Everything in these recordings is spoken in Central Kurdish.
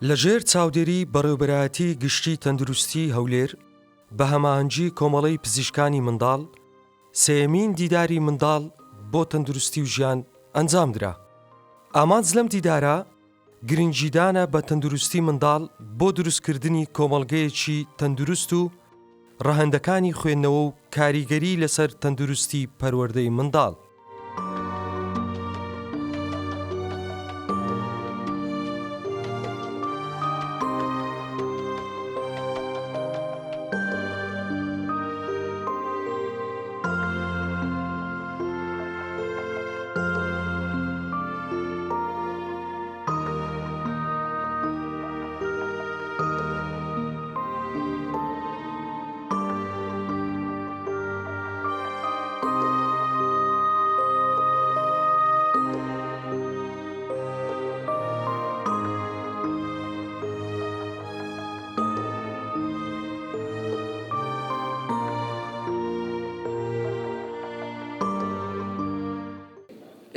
لەژێر چاودێری بەڕێوەبەرایەتی گشتی تەندروستی هەولێر بە هەماهەنگی کۆمەڵەی پزیشکانی منداڵ سێیەمین دیداری منداڵ بۆ تەندروستی و ژیان ئەنجام درا. ئامانج لەم دیدارە گرنگیدانە بە تەندروستی منداڵ بۆ دروستکردنی کۆمەڵگەیەکی تەندروست و ڕەهەندەکانی خوێندنەوە و کاریگەری لەسەر تەندروستی پەروەردەی منداڵ.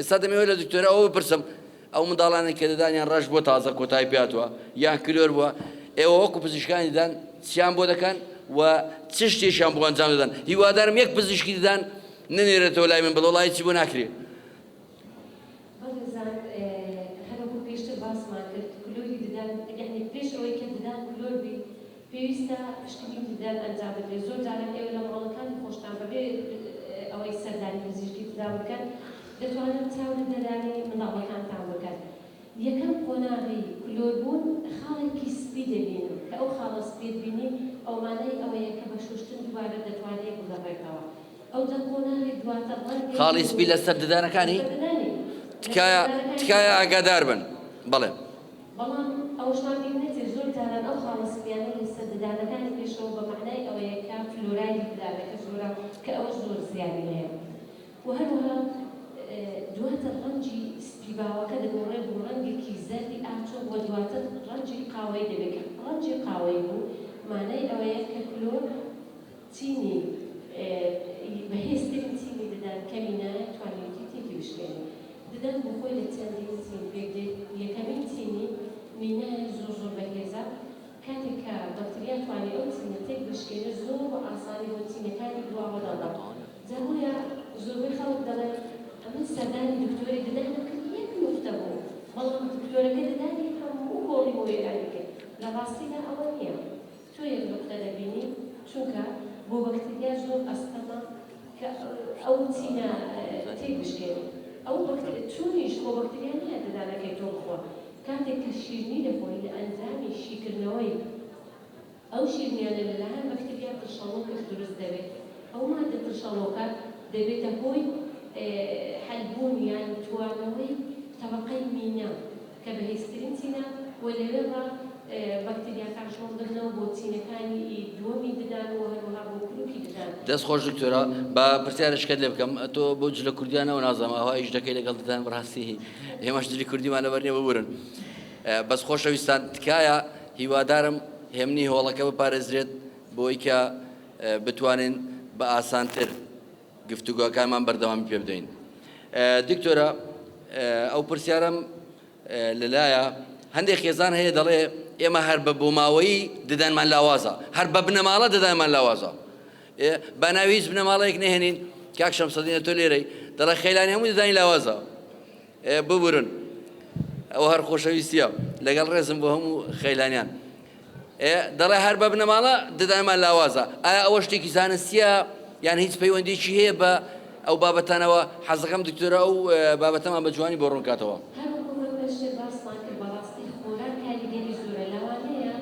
ئێستا دەمەوێت لە دکتۆرە ئەوە بپرسم ئەو منداڵانێک کە دەدانیان ڕەش بۆ تازە کۆتایی پێهاتووە یان کلۆر بووە، ئێوە وەکو پزیشکانی دەدان چیان بۆ دەکەن و چ شتێکیان بۆ ئەنجام دەدەن؟ هیوادارم یەک پزیشکی دەدان نەنێرێتەوە لای من بڵێ وڵای چی بۆ ناکرێت. هەروەکو پێشتر باسمان کرد کلۆری ددان یعنی پێش ئەوەی کە ددان کلۆر بی پێویستە پشتگیری ددان ئەنجام بدرێت. زۆر جاران ئێوە لە ماڵەکانی خۆشتان بەبێ ئەوەی سەردانی پزیشکی ددان بکەن دەتوانن چاوە دەرانی منداڵەکانتان بکەن. یەکەم قۆناغی کلۆربوون خاڵێکی سپی دەبینن کە ئەو خاڵە سپێت بینین ئەو مانای ئەوەیە کە بە شوشتن دووبارە دەتوانێت بگەڕێتەوە. ئەو دە قۆناغی دواتر خاڵی سپی لەسەر ددانەکانی تکایە ئاگادار بن. بەڵێ بەڵام ئەوشمان بینێتێ زۆر جاران ئەو خاڵە سپیانە لەسەر ددانەکانی پێشەوە بە معنای ئەوەیە کە فلۆرایدی ددانەکە زۆرە کە ئەوە زۆر زیانی هەیە. و هەروەها دواتر ڕەنگی سپی باوەکە دەگۆڕێ بۆ ڕەنگێکی زەردی ئاچۆ و دواتر ڕەنگی قاوەی دەبێت کە ڕەنگی قاوەی بوو مانای ئەوەیە کە کلۆر چینی بەهێزترین چینی ددان کەمی ناتوانێتی تێکی بشکێنێت. ددان بۆ خۆی لە چەندین چین پێک دێت. یەکەمین چینی مینای زۆر زۆر بەهێزە کاتێک کە بەکتریا توانێت ئەو چینە تێک بشکێنێت زۆر بە ئاسانی بۆ چینەکانی دواوە دەڵات. جابووە زۆربەی خەڵک دەڵێن ئەمە سەردانی دکتۆری ددانەکرد یەک نوفتە بوو بەڵام دکتۆرەکە ددانی هەموو گۆڵی بۆ وێرانی کرد. لە ڕاستیدا ئەوە نییە. تۆ یەک نوفتە دەبینی چونکە بۆ بەکتریا زۆر ئەستەمە کە ئەو چینە تێک بشکێنێت. ئەو چونیش بۆ بەکتریا نییە ددانەکەی تۆ بخۆ. کاتێک کە شیرنی دەخۆی لە ئەنجامی شیکردنەوەی ئەو شیرنیانە لەلایەن بەکتریا ترشەڵۆکش دروست دەبێت. ئەو مادە ترشەڵۆکە دەبێتە هۆی حەلبوون یان توانەوەی تەبەقەی مینە کە بەهێزترین چینە و لەوێڕا بەکتریاکان شۆڕ دەبنەوە بۆ چینەکانی دووەمی ددان و هەروەها بۆ کلوکی ددان. دەست خۆش دکتۆرە بە پرسیارشکەت لێ بکەم تۆ بۆ جلە کوردیانەوە نازانم ئەوها ئیش دەکەی لەگەڵ ددان بەڕاستی ئێمەش جلی کوردیمان لەبەرنێ ببورن. بەس خۆشەویستان تکایە هیوادارم هێمنی هۆڵەکە بپارێزرێت بۆی کە بتوانین بە ئاسانتر گفتوگۆکانمان بەردەوامی پێ بدەین. دکتۆرە ئەو پرسیارم لەلایە هەندێک خێزان هەیە دەڵێ ئێمە هەر بە بۆماوەیی ددانمان لاوازە هەر بە بنەماڵە ددانمان لاوازە با ناوی هیچ بنەماڵەیەک نەهێنین کاک شەمسەدینە تۆ لێرەی دەڵێ خەیلانی هەمووی ددانی لاوازە ببورن. ئەوە هەر خۆشەویستیە لەگەڵ ڕێزم بۆ هەموو خەیلانیان دەڵێ هەر بە بنەماڵە ددانمان لاوازە. ئایا ئەوە شتێکی زانستیە یان هیچ پەیوەندیی هەیە بە ئەو بابەتانەوە؟ حەزەکەم دکتۆرە ئەو بابەتەمان بە جوانی بۆ ڕوونکاتەوە. هەروەکو من پێشتر باسمان کرد بەڕاستی خۆراک کاریگەری زۆرە لەوانەیە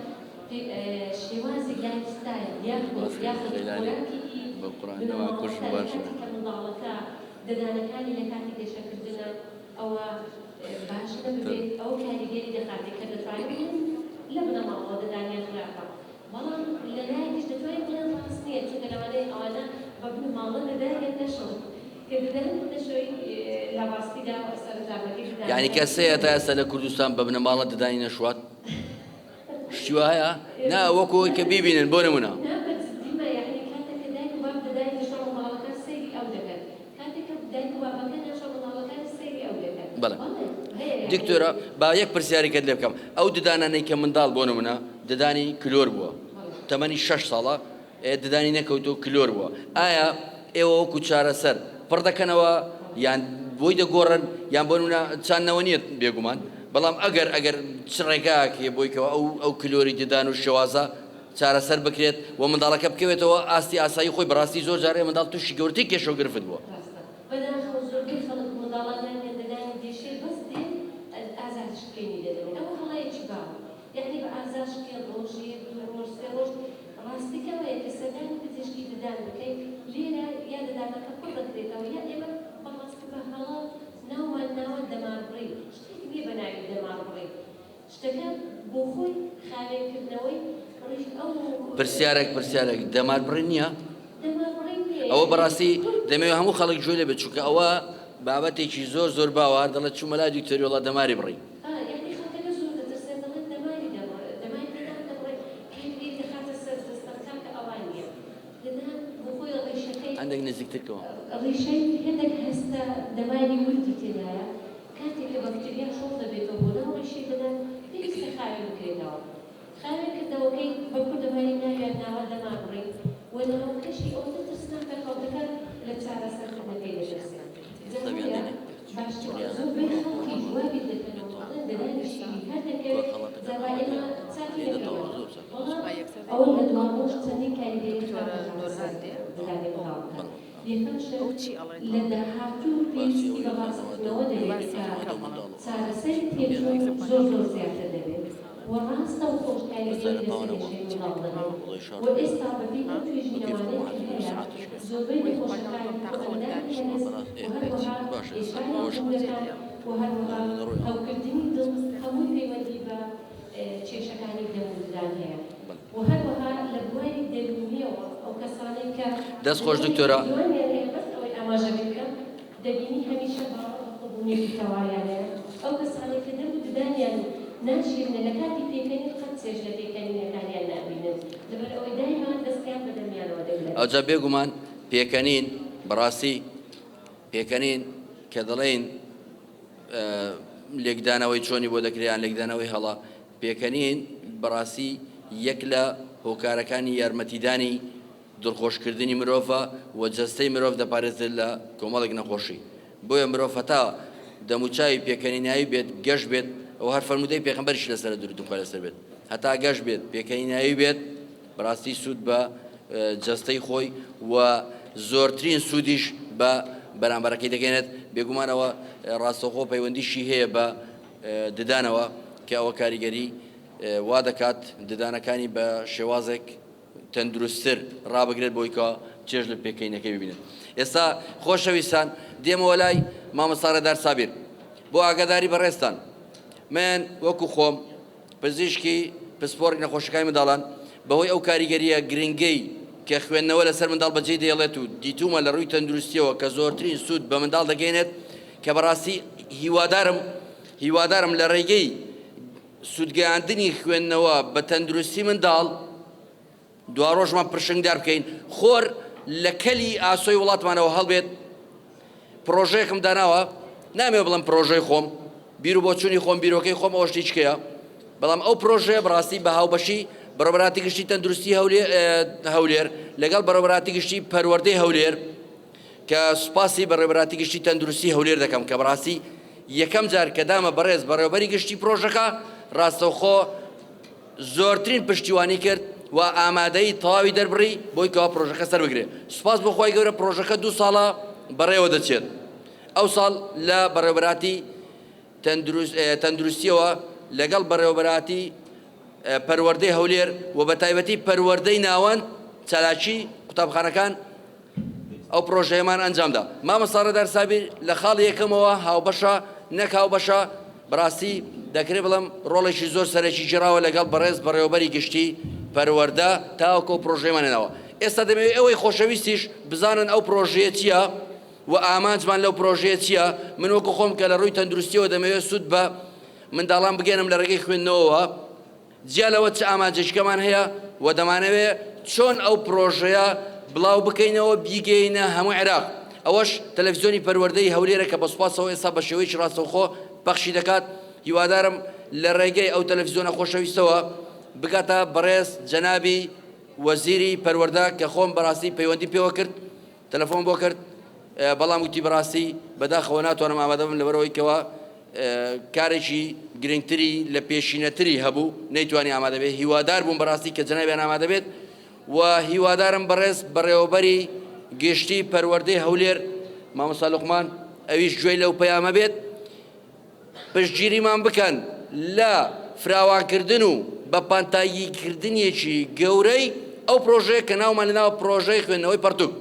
شێوازی لایفستایل یاخود خۆراکی بنەماڵەکە کە منداڵەکە ددانەکانی لە کاتی گەشەکردنە ئەوە باش نەبێت ئەو کاریگەری دەخاتێت کە دەتوانێت لە بنەماڵەوە ددانیان خراپە. بەڵام لە لایەکیش دەتوانێت بڵێن ڕاست نییە چونکە لەوانەیە ئەوانە بە بنەماڵە دەدانیان نەشۆن کە دەدانێت نەشۆی لە ڕاستیدا سەرنجامەکەی ددان. یعنی کەسەیە تا ئێستا لە کوردستان بە بنەماڵە ددانی نەشوات؟ شتی وایە؟ نا وەکو ئەوەی کە بیبینن بۆ نمونە. نا بەجددیمە یعنی کاتێک کە دایک و باب ددانی نەشۆ منداڵەکان سەیری ئەو دەکەن کاتێک کە دایک و بابەکە نەشۆ منداڵەکان سەیری ئەو دەکەن. بەڵێ دکتۆرە با یەک پرسیارێکت لێ بکەم ئەو ددانانەی کە منداڵ بۆ نمونە ددانی کلۆر بووە تەمەنی 6 ساڵە ددانی نەکەوتۆ کلۆر بووە ئایا ئێوە وەکو چارەسەر پڕ دەکەنەوە یان بۆی دەگۆڕن یان بۆ نمونە چاندنەوە نییە بێگومان بەڵام ئەگەر ڕێگاکێ بۆیکەوە ئەو کلۆری ددان و شێوازە چارەسەر بکرێت و منداڵەکە بکەوێتەوە ئاستی ئاسایی خۆی بەڕاستی زۆر جارێ منداڵ تووشی گەورەی کێشە و گرفت بووە بەداخەوە زۆربەی خەڵک منداڵانیان دەدانی دێشێ بەس دێن ئازارشکێنی دەدەن ئەوە هەڵەیەکی باوە یعنی بە ئازارشکێن ڕۆژێ دوو ڕۆژ سێ ڕۆژ ڕاستیکەوەیە کە سەردانی پزیشکی ددان بکەین لێرە یا ددانەکە پڕ دەکرێتەوە یا ئێمە بەڕاستی بە هەڵە ناومان ناوە دەمارڕێ شتێکی نییە بە ناوی دەمارڕێ شتەکە بۆ خۆی خاوێنکردنەوەی پرسیارێک دەمار بڕی نییە ئەوە بەڕاستی دەمەوێت هەموو خەڵک گوێ لێ بێت چونکە ئەوە بابەتێکی زۆر باوە دەڵێت چوومە لای دوکتۆری وڵات دەماری بڕی هەندێک نزیکترکەوە ڕیشەی هەندێک هەستە دەماری وردی تێدایە کاتێک کە بەکتریا شۆڵ دەبێتەوە بۆ ناو ڕیشەی دەدەن پێویستە خاوێن بکرێتەوە خاوێنکردنەوەکەی بەکوو دەماری ناوێت ناوە دەمان بڕی و ناوەکەشی ئەو نەترسناکە خەڵکەکە لە چارەسەرکردنەکەی دەدەستێن باشتر زۆربەی خەڵکی جوابی دەکەنەوە دەدانیشی هەر دەکەوێت زەبا ئێمە چاکی دەکەوە ئەوە لە دوامۆش چەندین کاریگەری دەدانێ بڵاوکە لە داهاتوو پێویستی بە ڕاستکردنەوە دەبێت کە چارەسەری پێشوو زۆر زیاتر دەبێت وڕاستە و خۆشکاریگەری دەستێشەی منداڵ دەبێت و ئێستا بەبێ ئەو توێژینەوانەی هەیە زۆربەی نەخۆشەکانی ئەندامی هەنێست و هەروەها ئێشانی ئەوژوورەکان و هەروەها هەوکردنی دڵ هەمووی پەیوەندی بە کێشەکانی دەموددان هەیە و هەروەها لە دوای دەرونیەوە ئەو کەسانەی کە دەست خۆش دکتۆرە ئەوەی ئاماژە بکەم دەبینی هەمیشە باڵبوونێکی تەواویانەیە ئەو کەسانێک کە دەموددانیان ناشێنە لە کاتی پێکەنی قەت چێژ لە پێکەنینەکانیان نابینن لەبەر ئەوەی دایما دەستیان بە دەمیانەوە دەگرێت ئەوجا بێگومان پێکەنین بەڕاستی پێکەنین کە دەڵێن لێکدانەوەی چۆنی بۆ دەکریان لێکدانەوەی هەڵا پێکەنین بەڕاستی یەک لە هۆکارەکانی یارمەتیدانی دڵخۆشکردنی مرۆڤە و جەستەی مرۆڤ دەپارێزێت لە کۆمەڵێک نەخۆشی بۆیە مرۆڤ هەتا دەموچاوی پێکەنینایی بێت گەشت بێت ئەو هەر فەرمودەی پێغەمبەریش لەسەر درود و خوای لەسەر بێت هەتا گەشت بێت پێکەنینایی بێت بەڕاستی سوود بە جەستەی خۆی و زۆرترین سوودیش بە بەرامبەرەکەی دەگەێنێت بێگومانەوە ڕاستەوخۆ پەیوەندیشی هەیە بە ددانەوە کە ئەوە کاریگەری وا دەکات ددانەکانی بە شێوازێک تەندروستتر ڕابگرێت بۆی کە چێژ لە پێکەینەکەی ببینێت ئێستا خۆشەویستان دێمەوە لای مامۆستا ڕێدار سابیر بۆ ئاگاداری بەڕێستان من وەکو خۆم پزیشکی پسپۆڕی نەخۆشەکانی منداڵان بەهۆی ئەو کاریگەریە گرنگەی کە خوێندنەوە لەسەر منداڵ بەجێ دێڵێت و دیتومە لە ڕووی تەندروستیەوە کە زۆرترین سوود بە منداڵ دەگەێنێت کە بەڕاستی هیوادارم لە ڕێگەی سوودگەیاندنی خوێندنەوە بە تەندروستی منداڵ دوا ڕۆژمان پرشنگدار بکەین خۆر لە کەلی ئاسۆی وڵاتمانەوە هەڵبێت پرۆژەیەکم داناوە نامێ بڵم پرۆژەی خۆم بیر و بۆچوونی خۆم بیرۆکەی خۆم ئەوە شتی چکەیە بەڵام ئەو پرۆژەیە بەڕاستی بە هاوبەشی بەڕێوەبەراتی گشتی تەندروستی هەولێر لەگەڵ بەڕێوەبەراتی گشتی پەروەردەی هەولێر کە سوپاسی بەڕێوەبەراتی گشتی تەندروستی هەولێر دەکەم کە بەڕاستی یەکەم جار کە دامە بەڕێز بەڕێوەبەری گشتی پرۆژەکە ڕاستەوخۆ زۆرترین پشتیوانی کرد و ئامادەی تەواوی دەربڕی بۆی کەوا پرۆژەکە سەر بگرێت سوپاس بۆ خۆی گەورە پرۆژەکە 2 ساڵە بەڕێوە دەچێت ئەو ساڵ لە بەڕێوەبەراتی تەندروستیەوە لەگەڵ بەڕێوەبەراتی پەروەردەی هەولێر و بە تایبەتی پەروەردەی ناوەند چالاکی قوتابخانەکان ئەو پرۆژەیەمان ئەنجامدا مامۆستا ڕێدار سابیر لە خاڵی یەکەمەوە هاوبەشە نەک هاوبەشە بەڕاستی دەکرێت بڵم ڕۆڵێکی زۆر سەرەکی ژێراوە لەگەڵ بەڕێز بەڕێوەبەری گشتی پەروەردە تاوەکو پرۆژەیەمانێنەوە ئێستا دەمەوێت ئەوەی خۆشەویستیش بزانن ئەو پرۆژەیە چییە و ئامانجمان لەو پرۆژەیە چییە من وەکو خۆم کە لە ڕووی تەندروستیەوە دەمەوێت سوود بە منداڵان بگەێنم لە ڕێگەی خوێندنەوەوە جیا لەوە چ ئامانجێشکەمان هەیە و دەمانەوێت چۆن ئەو پرۆژەیە بڵاو بکەینەوە بیگەینە هەموو عێراق ئەوەش تەلەڤیزیۆنی پەروەردەی هەولێرە کە بەسوپاسەوە ئێستا بە شێوەیەکی ڕاستەوخۆ پەخشی دەکات هیوادارم لە ڕێگەی ئەو تەلەڤیزیۆنە خۆشەویستەوە بگاتە بەڕێز جەنابی وەزیری پەروەردە کە خۆم بەڕاستی پەیوەندی پێوە کرد تەلەفۆن بۆ کرد بەڵام وتی بەڕاستی بەداخەوە ناتوانم ئامادە بم لەبەرەوەی کەوە کارێکی گرنگتری لە پێشینەتری هەبوو نەیتوانی ئامادە بێت هیوادار بووم بەڕاستی کە جەنابیان ئامادە بێت و هیوادارم بەڕێز بەڕێوەبەری گشتی پەروەردەی هەولێر مامۆستا لوقمان ئەویش گوێی لەو پەیامە بێت پشتگیریمان بکەن لە فراوانکردن و بە پانتاییکردنیەکی گەورەی ئەو پرۆژەیە کە ناومان لەناوە پرۆژەی خوێندنەوەی پەرتوک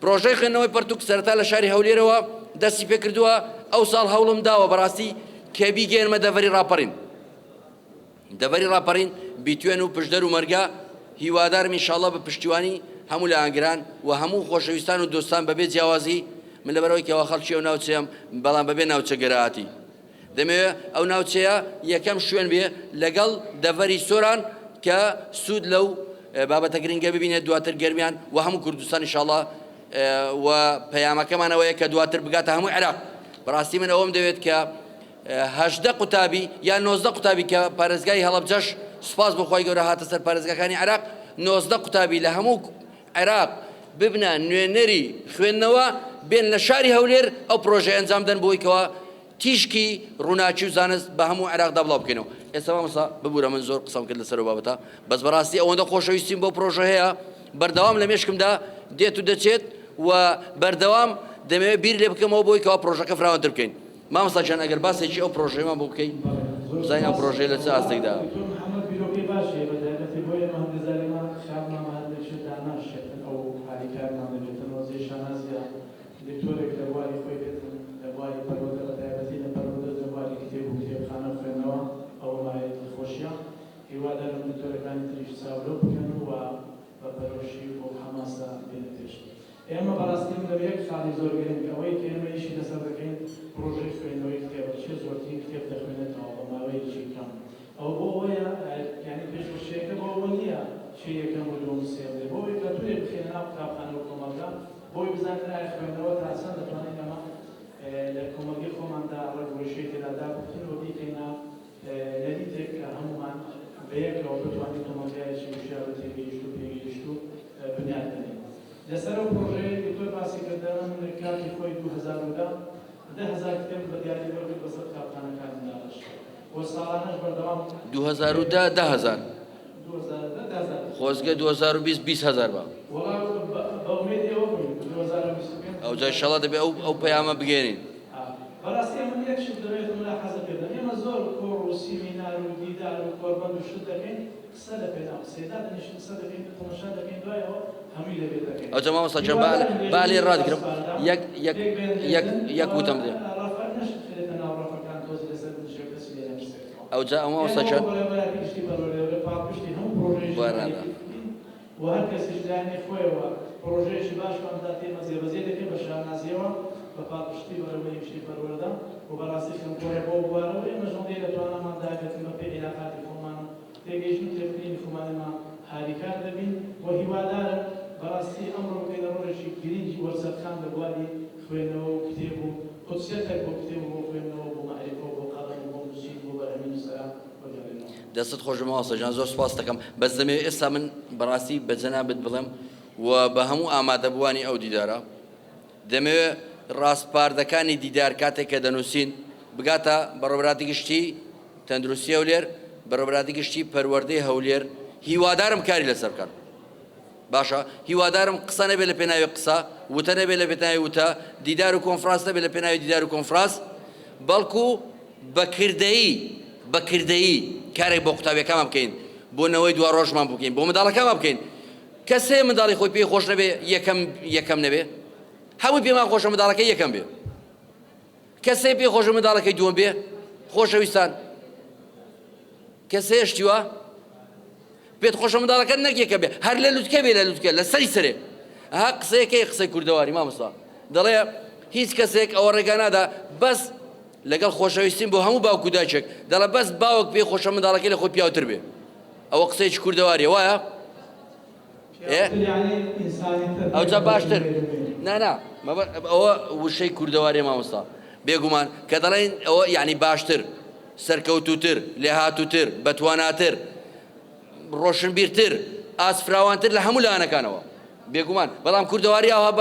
پرۆژەی خوێندنەوەی پەرتوک سەرەتا لە شاری هەولێرەوە دەستی پێ کردووە ئەو ساڵ هەوڵم داوە بەڕاستی کە بیگەێنمە دەڤەری ڕاپەڕین دەڤەری ڕاپەڕین بیتوێن و پشدەر و مەرگا هیوادارم ئینشاڵڵا بە پشتیوانی هەموو لە ئاگران و هەموو خۆشەویستان و دۆستان بەبێ جیاوازی من لەبەرەوەی کەەوە خەڵکی ئەو ناوچەیەم بەڵام بەبێ ناوچە گەراتی دەمەوێت ئەو ناوچەیە یەکەم شوێن بێ لەگەڵ دەڤەری سۆران کە سوود لەو بابەتە گرنگە ببینێت دواتر گەرمیان و هەموو کوردستان ئینشاڵڵا و پەیامەکەمانەوەیە کە دواتر بگاتە هەموو عێراق بەڕاستی من ئەوەم دەوێت کە 18 قوتابی یان 19 قوتابی کە پارێزگای هەڵەبجەش سوپاس بۆخوای گەورە هاتە سەر پارێزگاکانی عێراق 19 قوتابی لە هەموو عێراق ببنە نوێنەری خوێندنەوە بێن لە شاری هەولێر ئەو پرۆژە ئەنجام دەن بۆی کەوە تیشکی ڕووناچی و زانست بە هەموو عێراقدا بڵاو بکەنەوە ئێستا مامۆستا ببوورە من زۆر قسەم کرد لەسەر بابەتە بەس بەڕاستی ئەوەندە خۆشەویستیم بۆ پرۆژە هەیە بەردەوام لە مێشکمدا دێت و دەچێت و بەردەوام دەمەوێت بیر لێ بکەمەوە بۆی کەوا پرۆژەکە فراوانتر بکەین مامۆستا جان ئەگەر باسێکی ئەو پرۆژەیەمان بۆ بکەین بزانین ئەو پرۆژەیە لە چه ئاستێکدا دکتۆرێک لەواری خۆی بێتن لەواری پەروەردە بە تایبەتی لە پەروەردە لەواری کتێب و کتێبخانە خوێندنەوە ئەوە مایە دڵخۆشیە هیوادارم دکتۆرەکانی تریش چاولۆ بکەن و بە پەرۆشی بۆ حەماسە بێنە پێش ئێمە بەڕاستی لە یەک خاڵی زۆر گرنگ ئەوەی کە ئێمە ئیشی لەسەر دەکەین پرۆژەی خوێندنەوەی کتێبە چێ زۆرترین کتێب دەخوێنێتەوە بە ماوەیەکی کەم ئەو بۆ ئەوەیە یعنی پێشبڕکێکە بۆ ئەوە نییە چێ یەکەم و دووەم سێم لێ بۆ ئەوەی کەلتورێک بخێنە ناو قوتابخانە و کۆمەلگا بۆی بزانین ئایا خوێندنەوە تا چەند دەتوانین ئەمە لە کۆمەلگەی خۆماندا ڕێگوێشەی تێدادا بکەینەوە بیکەینە نەریتێک کە هەمومان بەیەکەوە بتوانین کۆمەلگایەکی وشار و تێگەیشت و پێگەیشت و بنیاد بنین لەسەر ئەو پرۆژەیە دکتۆر باسی کردەوە من کاتی خۆی 2010 10,000 کتێب بە دیاری وەرگرت بەسەر قوتابخانەکانمداش بۆ ساڵانەش بەردەوام 2010 10,000 خۆزگە 2020 20,000 بە ئەو جای شەڵا دەبێت ئەو پەیامە بگێنین بەڕاستی من یەکشت دەوێت ملاحەزەکردن ئێمە زۆر کۆڕ و سیمینار و دیدار و کۆربەند و شت دەکەین قسە لە پێناو قسەیدا دەنیشتین قسە دەکەین تەماشا دەکەین دوایەوە هەمووی لەبێت دەکەین ئەو جا مامۆستا جان با لێ ڕادگرم یەک وتم دێ ڕەفەر نەشت خێتە ناو ڕەفەکان تۆزی لەسەر دژێ کەسی لێ نەشتێتەوە ئەو جا مامۆستا جان بەرەبەرایەتی بەرەبەر پاپشتی هەموو پرۆژەیەکی و هەر کەسیش لایەنی خۆیەوە پرۆژەیەکی باشمان تێمە جێبەجێ دەکەین بە شانازیەوە بە پاپشتی بەرەبەری گشتی پەروەردە و بەڕاستی خەمکۆڕێ بۆ بوارەوە ئێمە ژەڵدەی دەتوانەمان داگەتن بە پێ عێلاقاتی خۆمان و تێگەیشتن تێبکەینی خۆمانەمان هاریکار دەبین و هیوادارم بەڕاستی ئەمڕۆ بکەینە ڕۆژێکی گرنگی وەرزەکان لە بواری خوێندنەوە و کتێب و قودسیەتێک بۆ کتێب و بۆ خوێندنەوە بۆ مەعریفە و بۆ قەڵەم و بۆ نووسین بۆ بەرهەمین نووسەران دەستت خۆش مامۆستا جان زۆر سوپاس دەکەم بەس دەمەوێت ئێستا من بەڕاستی بە جەنابت بڵێم و بە هەموو ئامادەبوانی ئەو دیدارە دەمەوێت ڕاستپاردەکانی دیدار کاتێک کە دەنووسین بگاتە بەڕێوەبەراتی گشتی تەندروستی هەولێر بەڕێوەبەراتی گشتی پەروەردەی هەولێر هیوادارم کاری لەسەر بکەن باشە هیوادارم قسە نەبێت لە پێناوی قسە وتە نەبێت لە پێناوی وتە دیدار و کۆنفرانس نەبێت لە پێناوی دیدار و کۆنفرانس بەڵکو بەکردەیی کارێک بۆ قوتابیەکانمان بکەین بۆ نەوەی دوا ڕۆژمان بکەین بۆ منداڵەکانمان بکەین کەسێ منداڵی خۆی پێی خۆش نەبێ یەکەم نەبێ هەمووی پێمان خۆشە منداڵەکەی یەکەم بێ کەسێ پێی خۆشە منداڵەکەی دووەم بێ خۆشەویستان کەسێ شتیوە پێت خۆشە منداڵەکە نەک یەکە بێ هەر لە لوتکە بێ لە لوتکە لە سەری سرێ ئەها قسەیەکەی قسەی کوردەواری مامۆستا دەڵێ هیچ کەسێک ئەوە ڕێگا نادا بەس لەگەڵ خۆشەویستین بۆ هەموو باوکو دایچێک دەڵێ بەس باوک پێی خۆشە منداڵەکەی لە خۆی پیاوتر بێ ئەوە قسەیەکی کوردەواریە وایە ئەو جا باشتر نانا ئەوە وشەی کوردەواری مامۆستا بێگومان کە دەڵێن ئەوە یعنی باشتر سەرکەوتوتر لێهاتووتر بەتواناتر ڕۆشنبیرتر ئاسفراوانتر لە هەموو لایەنەکانەوە بێگومان بەڵام کوردەواری ئەوها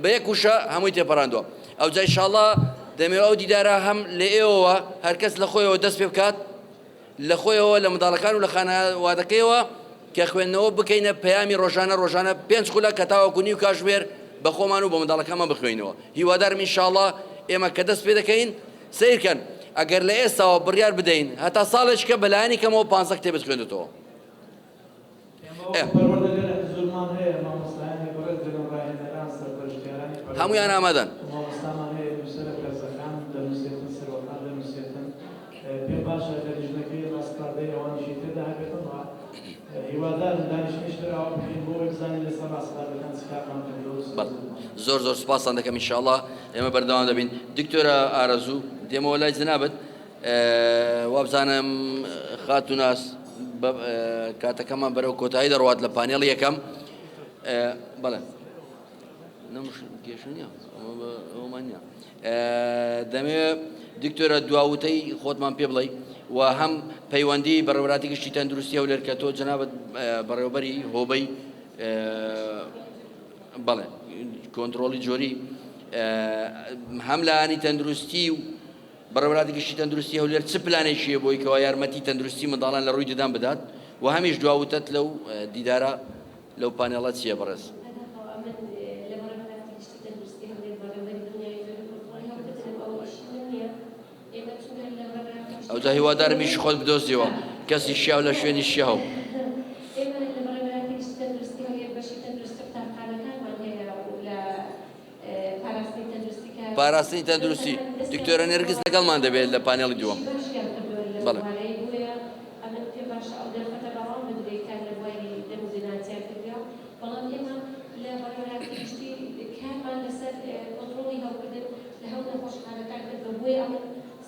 بە یەک وشە هەمووی تێپەڕاندووە ئەو جا ئینشاءڵڵا دەمەوێت ئەو دیدارە هەم لە ئێوەوە هەرکەس لە خۆیەوە دەست پێ بکات لە خۆیەوە لە منداڵەکان و لە خانەوادەکەیەوە کە خوێندنەوە بکەینە پەیامی ڕۆژانە 5 خولە کە تاوەکو نیو کاتژمێر بە خۆمان و بە منداڵەکانمان بخوێنەوە هیوادارم ئینشاءڵڵا ئێمە کە دەست پێ دەکەین سیرکەن ئەگەر لە ئێستاوە بڕیار بدەین هەتا ساڵێککە بەلایانی کەمەوە 5 کتێب بخوێنێتەوە هەمویان ئامادەن زۆر سپاسان دەکەم ئینشاءڵڵا ئێمە بەردەوام دەبین دکتۆرە ئارەزوو دێمەوە لای جەنابەت وابزانم خاتوناس کاتەکەمان بەرەو کۆتایی دەڕوات لە پانێڵ یەکەم بەڵێ دەمەوێت دکتۆرە دواوتەی خۆتمان پێ بڵێ و هەم پەیوەندی بەڕێوەبەری گشتی تەندروستی هەولێر کە تۆ جەنابەت بەڕێوەبەری هۆبەی بەڵێ کۆنتڕۆڵی جۆری هەم لایەنی تەندروستی و بەڕێوەبەری گشتی تەندروستی هەولێر چ پلانێکیە بۆی کەوا یارمەتی تەندروستی منداڵان لە ڕووی ددان بدات و هەمیش دواوتت لەو دیدارە لەو پانێڵە چییە بەڕێز ئەو جا هیوادارمیش خۆت بدۆزیەوە کەسی شیاو لە شوێنی شیاو پاراستنی تەندروستی دکتۆرە نێرگس لەگەڵمان دەبێت لە پانێڵی دووەم بەڵێ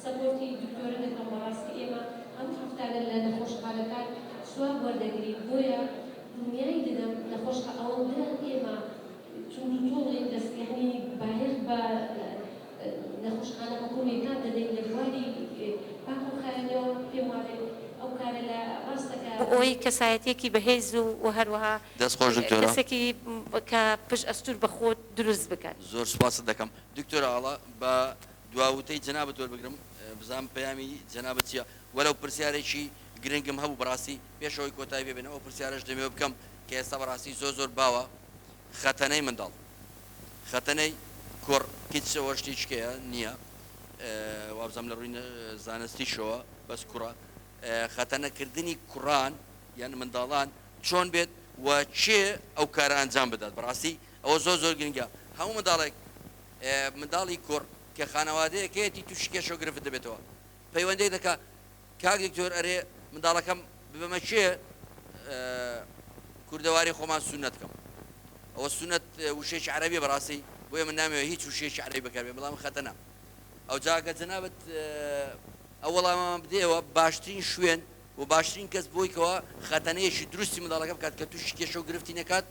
سپۆرتی دکتۆرە دەکەم بەڕاستی ئێمە ئەم هەفتانە لە نەخۆشخانەکان سواب وەردەگرین بۆیە دنیای دەدەم نەخۆشخە ئەوەندە ئێمە توڵی دەستیانی باهێر بە نەخۆشخانە حکوومیەکان دەدەین لە دوای پاکوخانەوە پێم وابێت ئەو کارە لە ڕاستەکە ئەوەی کەسایەتێکی بەهێز و هەروەها دەستخۆش دکتۆرە کەسێکی کە پشت ئەستور بە خۆت دروست بکات زۆر سپاست دەکەم دکتۆرە ئاڵا بە دواوتەی جەنابەت وەربگرم بزانم پەیامی جەنابەت چییە وەرەو پرسیارێکی گرنگم هەبوو بەڕاستی پێشەوەی کۆتایی ببێن ئەو پرسیارش دەمێ بکەم کە ئێستا بەڕاستی زۆر باوە خەتەنەی منداڵ خەتەنەی کوڕ هیچەوە شتێکیە نییە وابزانم لە ڕووی زانستیشەوە بەس کوڕە خەتەنەکردنی کوڕان یان منداڵان چۆن بێت و چێ ئەو کارە ئەنجام بدات بەڕاستی ئەوە زۆر گرنگە هەموو منداڵی کوڕ کە خانەوادەیەکەیەتی تووشی کێشە گرفت دەبێتەوە پەیوەندەی دەکا کاک دکتۆر ئەرێ منداڵەکەم ببەمە چێ کوردەواری خۆمان سونەت بکەم ئەوە سونەت وشەیەکی عەرەبیە بەڕاستی بۆیە من نامەوێت هیچ وشەیەکی عەرەبی بەکاربێن بەڵام خەتەنە ئەو جاکە جەنابەت ئەو وەڵامان بدەیەوە باشترین شوێن و باشترین کەس بۆیکەوە خەتەنەیەکی دروستی منداڵەکە بکات کە تووشی کێشە و گرفتی نەکات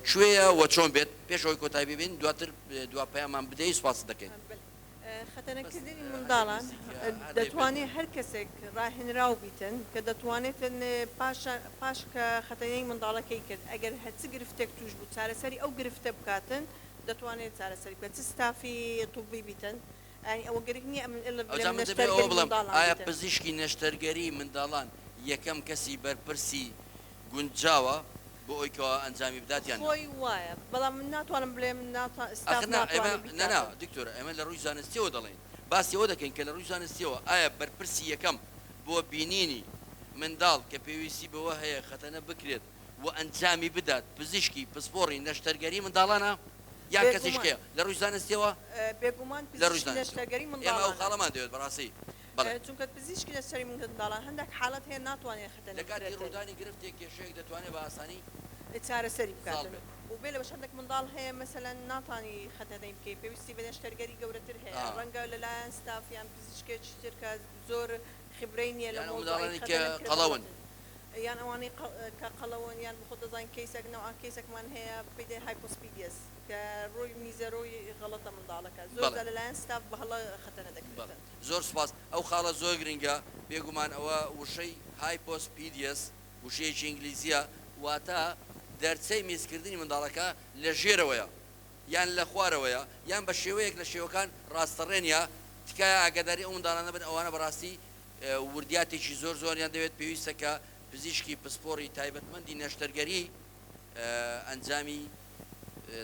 کوێیە و چۆن بێت پێشەوەی کۆتایی ببین دواتر دوا پەیامان بدەی سوپاس دەکەین خەتەنەکردنی منداڵان دەتوانێت هەر کەسێک ڕاهێنراو بیتن کە دەتوانێتن پاش کە خەتەنەی منداڵەکەی کرد ئەگەر هەچ گرفتێک توش بوو چارەسەری ئەو گرفتە بکاتن دەتوانێت چارەسەری بکات چ ستافی توبی بیتن ئەوە گەرێک نییە بڵم ئایا پزیشکی نەشتەرگەری منداڵان یەکەم کەسی بەرپرسی گونجاوە بۆ ئەویکەوە ئەنجامی بداتیان خۆی وایە بەڵام من ناتوانم بڵێم نەنا دکتۆرە ئەمە لە ڕووی زانستیەوە دەڵێن باسی ئەوە دەکەین کە لە ڕووی زانستیەوە ئایا بەرپرسی یەکەم بۆ بینینی منداڵ کە پێویستی بەوە هەیە خەتەنە بکرێت و ئەنجامی بدات پزیشکی پسپۆڕی نەشتەرگەری منداڵانە یا کەسیشکەیە لە ڕووی زانستیەوە بێگومان لە ڕووی نەشتەرگەری منداڵان ئەو خاڵەمان دەوێت بەڕاستی چونکە پزیشکی نەشتەری منداڵان هەندێک حاڵەت هەیە ناتوانێت خەتەنە لە کاتی ڕوودانی گرفتێک کێشەیەک دەتوانێت بە ئاسانی چارەسەری بکاتن و بێ لە بەشندێک منداڵ هەیە مەسەلەن ناتوانی خەتەنەی بکەی پێویستی بە نەشتەرگەری گەورەتر هەیە ڕەنگە لەلایەن ستافیان پزیشکێکی تر کە زۆر خبرەی نییە لە منداڵانی کە قەڵەون یان ئەوانەی کە قەڵەوەن یان بخۆ دەزانین کەیسێک نەوە کەیسێکمان هەیە پێدێ هایپۆسپیدیەس کە ڕۆی میزەرۆی غەڵەتە منداڵەکە زۆر لەلایەن ستاف بە هەڵە خەتەنە دەکرێت. زۆر سپاس ئەو خاڵە زۆر گرنگە بێگومان ئەوە وشەی هایپۆسپیدیەس وشەیەکی ئینگلیزیە واتە دەرچەی میزکردنی منداڵەکە لە ژێرەوەیە یان لە خوارەوەیە یان بە شێوەیەک لە شێوەکان ڕاستەڕێنە تکایە ئاگاداری ئەو منداڵانە بن ئەوانە بەڕاستی وردیاتێکی زۆر زۆریان دەوێت پێویستە کە پزیشکی پسپۆری تایبەتمەندی نەشتەرگەری ئەنجامی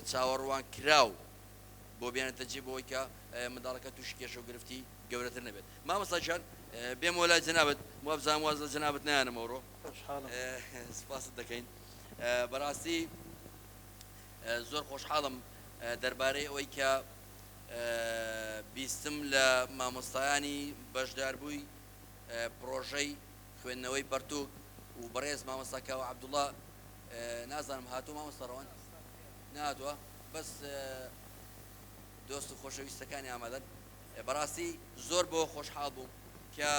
چاوەڕوان کراو بۆ بێنێتە جێ بۆی کە منداڵەکە تووشی کێشە و گرفتی گەورەتر نەبێت. مامۆستاجان بێم وەلای جەنابەت وابزانام واز لە جەنابەت نیانەمەوڕۆ سپاست دەکەین. بەڕاستی زۆر خۆشحاڵم دەربارەی ئەوەی کە بیستم لە مامۆستایانی بەشداربووی پرۆژەی خوێندنەوەی بەرتوک و بەڕێز مامۆستاکەوە عەبدوڵڵا نازانم هاتوو مامۆستاڕەوان نهاتووە بەس دۆست و خۆشەویستەکانی ئامادەن. بەڕاستی زۆر بۆ خۆشحاڵ بووم کە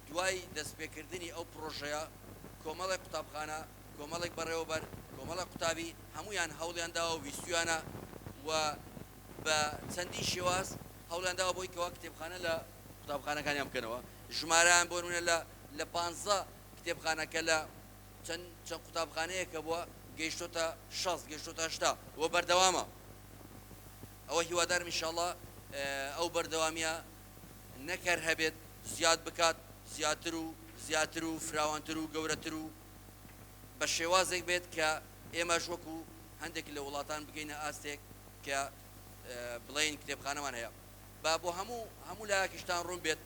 دوای دەستپێکردنی ئەو پرۆژەیە کۆمەڵێک قوتابخانە کۆمەڵێک بەڕێوەبەر کۆمەڵە قوتابی هەمویان هەوڵیانداوە و ویستویانە و بە چەندی شێواز هەوڵیانداوە بۆی کەوا کتێبخانە لە قوتابخانەکانیان بکەنەوە. ژمارەیان بۆ نمونە لە 15 کتێبخانەکە لە چەند قوتابخانەیە کە بووە گەیشتۆتە 60 گەیشتۆتە 80 وە بەردەوامە. ئەوە هیوادارم ئینشاءڵڵا ئەو بەردەوامیە نەکەر هەبێت زیاد بکات زیاتر و فراوانتر و گەورەتر و بە شێوازێک بێت کە ئێمەش وەکو هەندێک لە وڵاتان بگەینە ئاستێک کە بڵین کتێبخانەمان هەیە با بۆ هەموو لایەکیشتان ڕوون بێت.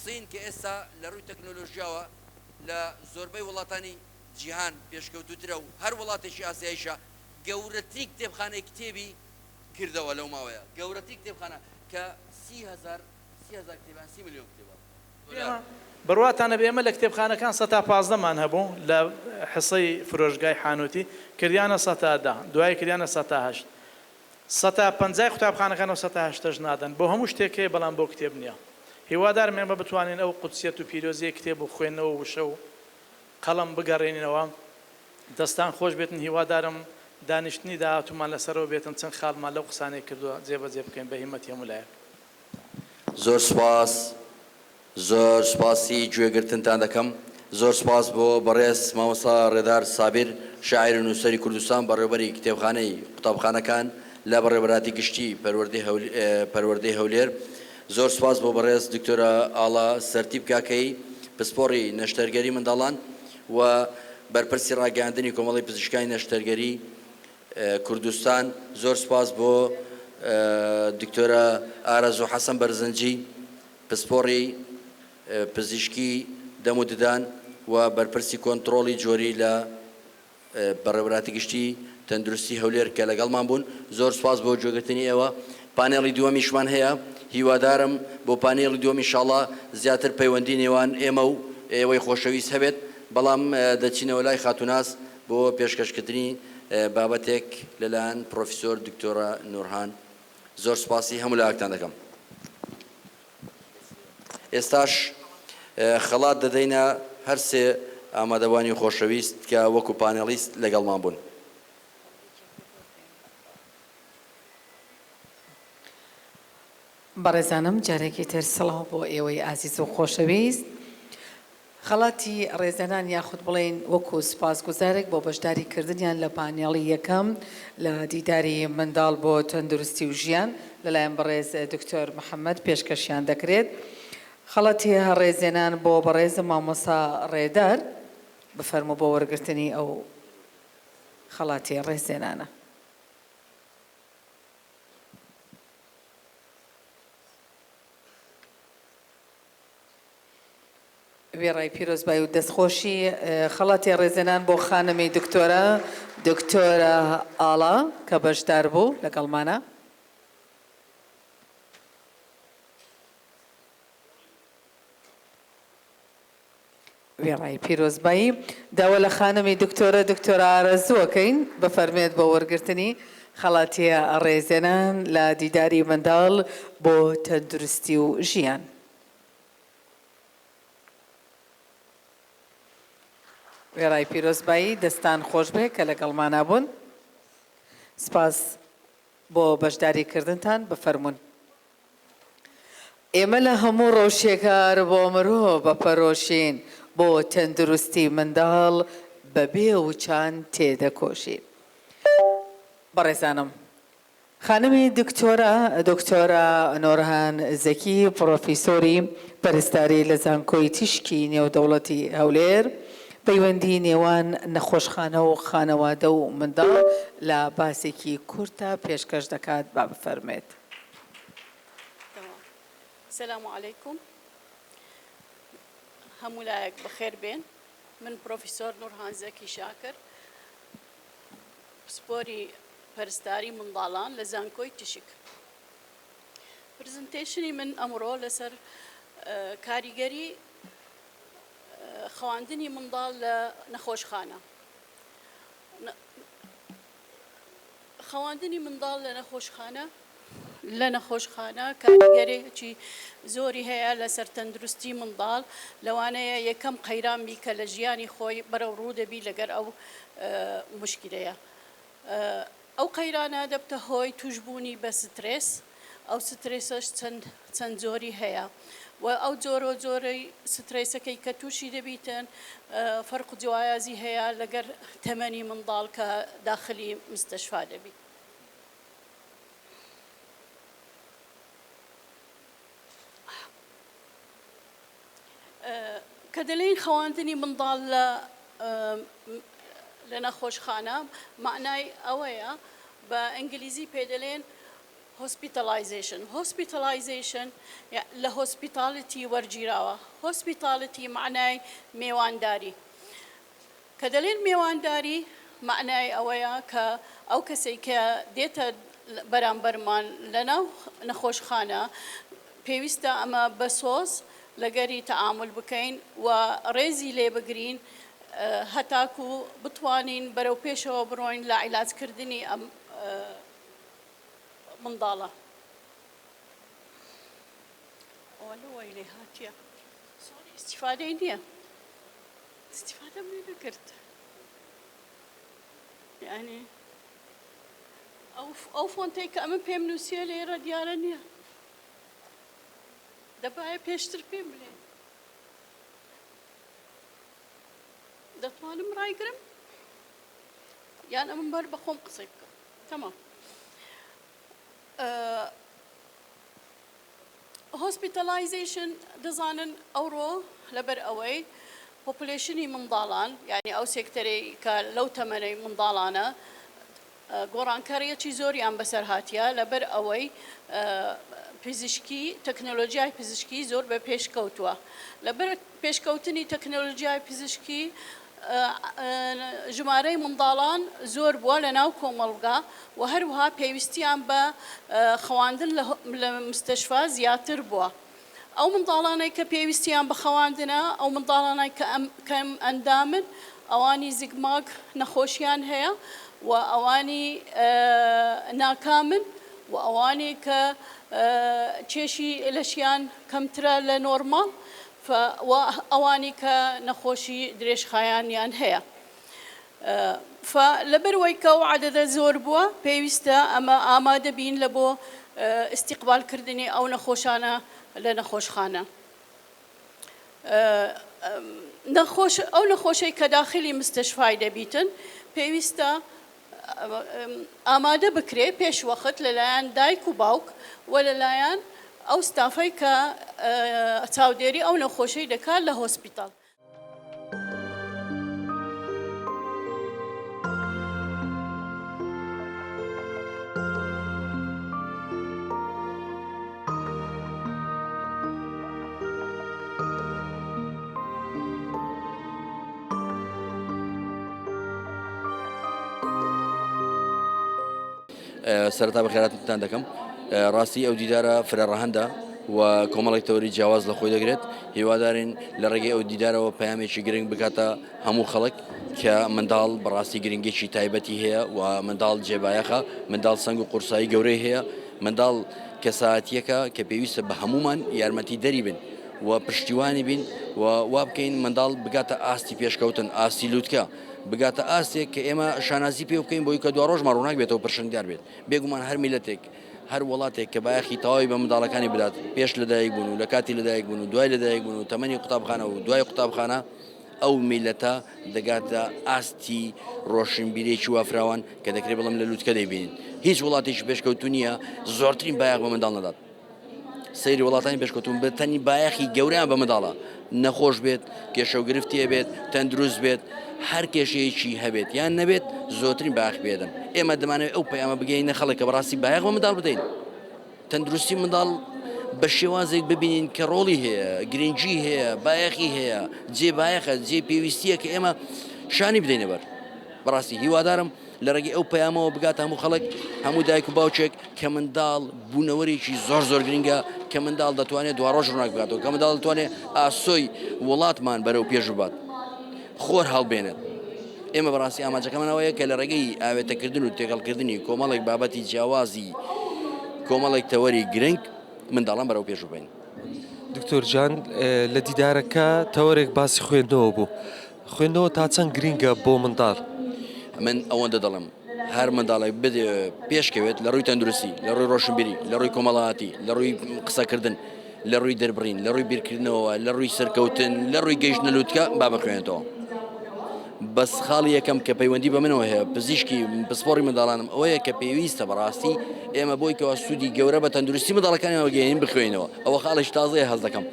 سین کە ئێستا لە ڕووی تەکنۆلۆژیاوە لە زۆربەی وڵاتانی جیهان پێشکەوتوترە و هەر وڵاتێکی ئاسیاییشە گەورەترین کتێبخانەی کتێبی کردەوە لەو ماوەیە گەورەترین کتێبخانە کە 30,000 کتێبان 30 ملیۆن کتێبە. بڕواتانە بێ ئێمە لە کتێبخانەکان 15مان هەبوو لە حسەی فرۆژگای حانوتی کردیانە 10 دوای کردیانە 108 150 قوتابخانەکانەوە 108 نادەن بۆ هەموو شتێکەیە بەڵام بۆ کتێب نییە. هیوادارم ئێمە بتوانین ئەو قودسیەت و پیرۆزیە کتێب و خوێندنەوە وشە و قەڵەم بگەڕێنینەوە دەستان خۆش بێتن. هیوادارم دانیشتنی داهاتوومان لەسەرەوە بێتن چەند خاڵمان لەو قسانەی کردووە جێبەجێ بکەین بە هیمەتی هەمولایەک. زۆر سپاس زۆر سپاسی گوێگرتنتان دەکەم. زۆر سپاس بۆ بەڕێز مامۆستا ڕێدار سابیر شاعیر و نووسەری کوردستان بەڕێوەبەری کتێبخانەی قوتابخانەکان لە بەڕێوەبەراتی گشتی پەروەردەی هەولێر. زۆر سپاس بۆ بەڕێز دکتۆرە ئاڵا سەرتیب کاکەی پسپۆڕی نەشتەرگەری منداڵان و بەرپرسی ڕاگەاندنی کۆمەڵی پزیشکانی نەشتەرگەری کوردستان. زۆر سپاس بۆ دکتۆرە ئارەزوو حەسەن بەرزەنجی پسپۆڕی پزیشکی دەم و ددان و بەرپرسی کۆنتڕۆڵی جۆری لە بەڕێوەبەراتی گشتی تەندروستی هەولێر کە لەگەڵمان بوون. زۆر سپاس بۆ گوێگرتنی ئێوە. پانێڵی دووەمیشمان هەیە. هیوادارم بۆ پانێڵی دووەم ئینشاڵڵا زیاتر پەیوەندی نێوان ئێمە و ئێوەی خۆشەویست هەبێت بەڵام دەچینەوە لای خاتوناس بۆ پێشکەشکردنی بابەتێک لەلایەن پرۆفیسۆر دکتۆرە نورهان. زۆر سپاسی هەموو لایەکتان دەکەم. ئێستاش خەڵات دەدەینە هەر سێ ئامادەبانی خۆشەویست کە وەکو پانێڵیست لەگەڵمان بوون. بەڕێزانم جارێکی تر سڵاو بۆ ئێوەی ئازیز و خۆشەویست. خەڵاتی ڕێزەنان یاخود بڵێن وەکو سپاسگوزارێک بۆ بەشداریکردنیان لە پانێڵی یەکەم لە دیداری منداڵ بۆ تەندروستی و ژیان لەلایەن بەڕێز دکتۆر محەممەد پێشکەشیان دەکرێت. خەڵەتی ڕێزێنان بۆ بەڕێز مامۆستا ڕێدار بفەرموو بۆ وەرگرتنی ئەو خەڵاتی ڕێزێنانە. وێڕای پیرۆزبای و دەستخۆشی خەڵاتی ڕێزێنان بۆ خانمی دکتۆرە ئاڵا کە بەشدار بوو لەگەڵمانە. وێڕای پیرۆزبایی داوە لە خانمی دکتۆرە ئارەزووەکەین بەفەرمێت بۆ وەرگرتنی خەڵاتی ڕێزێنان لە دیداری منداڵ بۆ تەندروستی و ژیان. وێڕای پیرۆزبایی دەستان خۆش بێ کە لەگەڵمانە بوون. سپاس بۆ بەشداریکردنتان بفەرمونون. ئێمە لە هەموو ڕۆژێکار بۆ مرۆڤ بەپەرۆشین بۆ تەندروستی منداڵ بەبێ وچان تێدەکۆشین. بەڕێزانم، خانمی دکتۆرە نۆرهان زەکی پرۆفیسۆری پەرستاری لە زانکۆی تیشکی نێودەوڵەتی هەولێر پەیوەندی نێوان نەخۆشخانە و خانەوادە و منداڵ لە باسێکی کورتە پێشکەش دەکات. با بفەرمێت. السلام عليكم. همولايك بخير بين من بروفيسور نورهان زكي شاكر سبوري پرستاری منداڵان لە زانکۆی تشک. پرزنتیشنی من ئەمڕۆ لەسەر کاریگەری خواندنی منداڵ لە نەخۆشخانە. خواندنی منداڵ لە نەخۆشخانە کاریگەرێکی زۆری هەیە لەسەر تەندروستی منداڵ، لەوانەیە یەکەم قەیران بی کە لە ژیانی خۆی بەرەو ڕوو دەبی لەگەر ئەو مشکلەیە. ئەو قەیرانە دەبتە هۆی توشبوونی بە سترێس، ئەو سترێسەش چەند زۆری هەیە و ئەو زۆرەی سترێسەکەی کە تووشی دەبیتن فەرق و جیاوازی هەیە لەگەر تەمەنی منداڵ کە داخلی مستەشفا دەبی. کە دەڵێن خەواندنی منداڵ لە نەخۆشخانە معنای ئەوەیە بە ئەنگلیزی پێدەڵێن هۆسپیتاڵایزیشن لە هۆسپیتاڵیتی وەرگیراوە. هۆسپیتاڵیتی معنای میێوانداری. کە دەڵێن میێوانداری معنای ئەوەیە کە ئەو کەسێک کە دێتە بەرامبەرمان لەناو نەخۆشخانە پێویستە ئەمە بە سۆز لەگەری تەعامل بکەین و ڕێزی لێ بگرین هەتاکو بتوانین بەرەو پێشەوە بڕۆین لە عیلاجکردنی ئەم منداڵە. ئەوەی لێ هاتیە ئیسیفادەی نییە، ئیسیفادەم لێ نەکرد. یعنی ئەو فۆنتەی کە ئەمە پێم نووسیە لێرە دیارە نییە، دەبایە پێشتر پێم بڵێ. دەتوانم ڕایگرم یان ئەمە بەر بە خۆم قسەی بکەم. تەمام. هۆسپیتاڵایزیشن دەزانن ئەوڕۆ لەبەر ئەوەی پۆپولیشنی منداڵان، یعنی ئەو سێکتەرەی کە لەو تەمەنەی منداڵانە گۆڕانکاریەکی زۆریان بەسەر هاتیە لەبەر ئەوەی پزیشکی تەکنۆلۆژیای پزیشکی زۆر بە پێشکەوتووە. لەبەر پێشکەوتنی تەکنۆلۆژیای پزیشکی ژمارەی منداڵان زۆر بووە لە ناو کۆمەڵگا و هەروەها پێویستیان بە خەواندن لە مستەشفا زیاتر بووە. ئەو منداڵانەی کە پێویستیان بە خەواندنە، ئەو منداڵانەی کەم ئەندامن، ئەوانی زیگماگ نەخۆشیان هەیە و ئەوانی ناکامن و ئەوانی کە چێشی لەشیان کەمترە لە نۆرماڵ ئەوانی کە نەخۆشی درێژخایانیان هەیە. لەبەرەوەی کە ئەو عەدەدە زۆر بووە پێویستە ئەمە ئامادە بین لە بۆ ئیستیقبالکردنی ئەو نەخۆشانە لە نەخۆشخانە. ئەو نەخۆشەی کە داخلی مستەشفای دەبیتن پێویستە ئامادە بکرێ پێش وەخت لەلایەن دایک و باوک و لەلایەن ئەو ستافەی کە چاودێری ئەو نەخۆشەی دەکات لە هۆسپیتال. سەرەتا بەخێراتتان دەکەم. ڕاستی ئەو دیدارە فرەڕەهەندە و کۆمەڵێک تەوری جیاواز لە خۆی دەگرێت. هیوادارین لە ڕێگەی ئەو دیدارەوە پەیامێکی گرنگ بکاتە هەموو خەڵک کە منداڵ بەڕاستی گرنگێکی تایبەتی هەیە و منداڵ جێبایەخە، منداڵ سەنگ و قورسایی گەورەی هەیە، منداڵ کەساتیەکە کە پێویستە بە هەمومان یارمەتی دەری بن و پشتیوانی بین وا بکەین منداڵ بگاتە ئاستی پێشکەوتن ئاستی لووتکە بگاتە ئاستێک کە ئێمە شانازی پێ بکەین بۆی کە دو ڕۆژمان ڕووناک بێتەوە پرشنگدار بێت بێگومان هەر میلەتێک هەر وڵاتێک کە بایەخی تەواوی بە منداڵەکانی بدات پێش لەدایک بوون و لە کاتی لەدایک بوون و دوای لەدایک بوون و تەمەنی قوتابخانە و دوای قوتابخانە ئەو میلەتە دەگاتە ئاستی ڕۆشنبیرێکی وافراوان کە دەکرێت بڵم لە لووتکە دەیبینین هیچ وڵاتێکی پێشکەوتو نییە زۆرترین بایەخ بە منداڵ نەدات سەیری وڵاتانی پێشکەوتون بەتەنی بایەخی گەوریان بە منداڵە نەخۆش بێت کێشە و گرفتیە بێت تەندروست بێت هەر کێشەیەکی هەبێت یان نەبێت زۆرترین بایەخ پێدەن ئێمە دەمانەوێت ئەو پەیامە بگەینە خەڵک کە بەڕاستی بایەخ بە منداڵ بدەین تەندروستی منداڵ بە شێوازێک ببینین کە ڕۆڵی هەیە گرنگی هەیە بایەخی هەیە جێ بایەخە جێ پێویستیە کە ئێمە شانی بدەینە بەر بەڕاستی هیوادارم لە ڕێگەی ئەو پەیامەوە بگات هەموو خەڵک هەموو دایک و باوچێک کە منداڵ بوونەوەرێکی زۆر گرنگە کە منداڵ دەتوانێت دوا ڕۆژ ڕووناک بگاتەوە کە منداڵ دەتوانێت ئاسۆی وڵاتمان بەرەو پێش بات خۆر هەڵبێنێت ئێمە بەڕاستی ئاماجەکەمانەوەیە کە لە ڕێگەی ئاوێتەکردن و تێکەڵکردنی کۆمەڵێک بابەتی جیاوازی کۆمەڵێک تەوەری گرنگ منداڵان بەرەو پێش بین دکتۆر جان لە دیدارەکە تەوەرێک باسی خوێندنەوە بوو خوێندنەوە تا چەند گرینگە بۆ منداڵ من ئەوەندە دەڵم هەر منداڵی بدێ پێشکەوێت لە ڕووی تەندروستی لە ڕووی ڕۆشنبیری لە ڕووی کۆمەڵایەتی لە ڕووی قسەکردن لە ڕووی دەربڕین لە ڕووی بیرکردنەوە لە ڕووی سەرکەوتن لە ڕووی گەیشتنە لووتکە با بخوێنێتەوە بەس خاڵی یەکەم کە پەیوەندی بە منەوە هەیە پزیشکی پسپۆڕی منداڵانم ئەوەیە کە پێویستە بەڕاستی ئێمە بۆی کەەوە سوودی گەورە بە تەندروستی منداڵەکانیەوە گەێنین بخوێنەوە ئەوە خاڵش تازەیە هەز دەکەم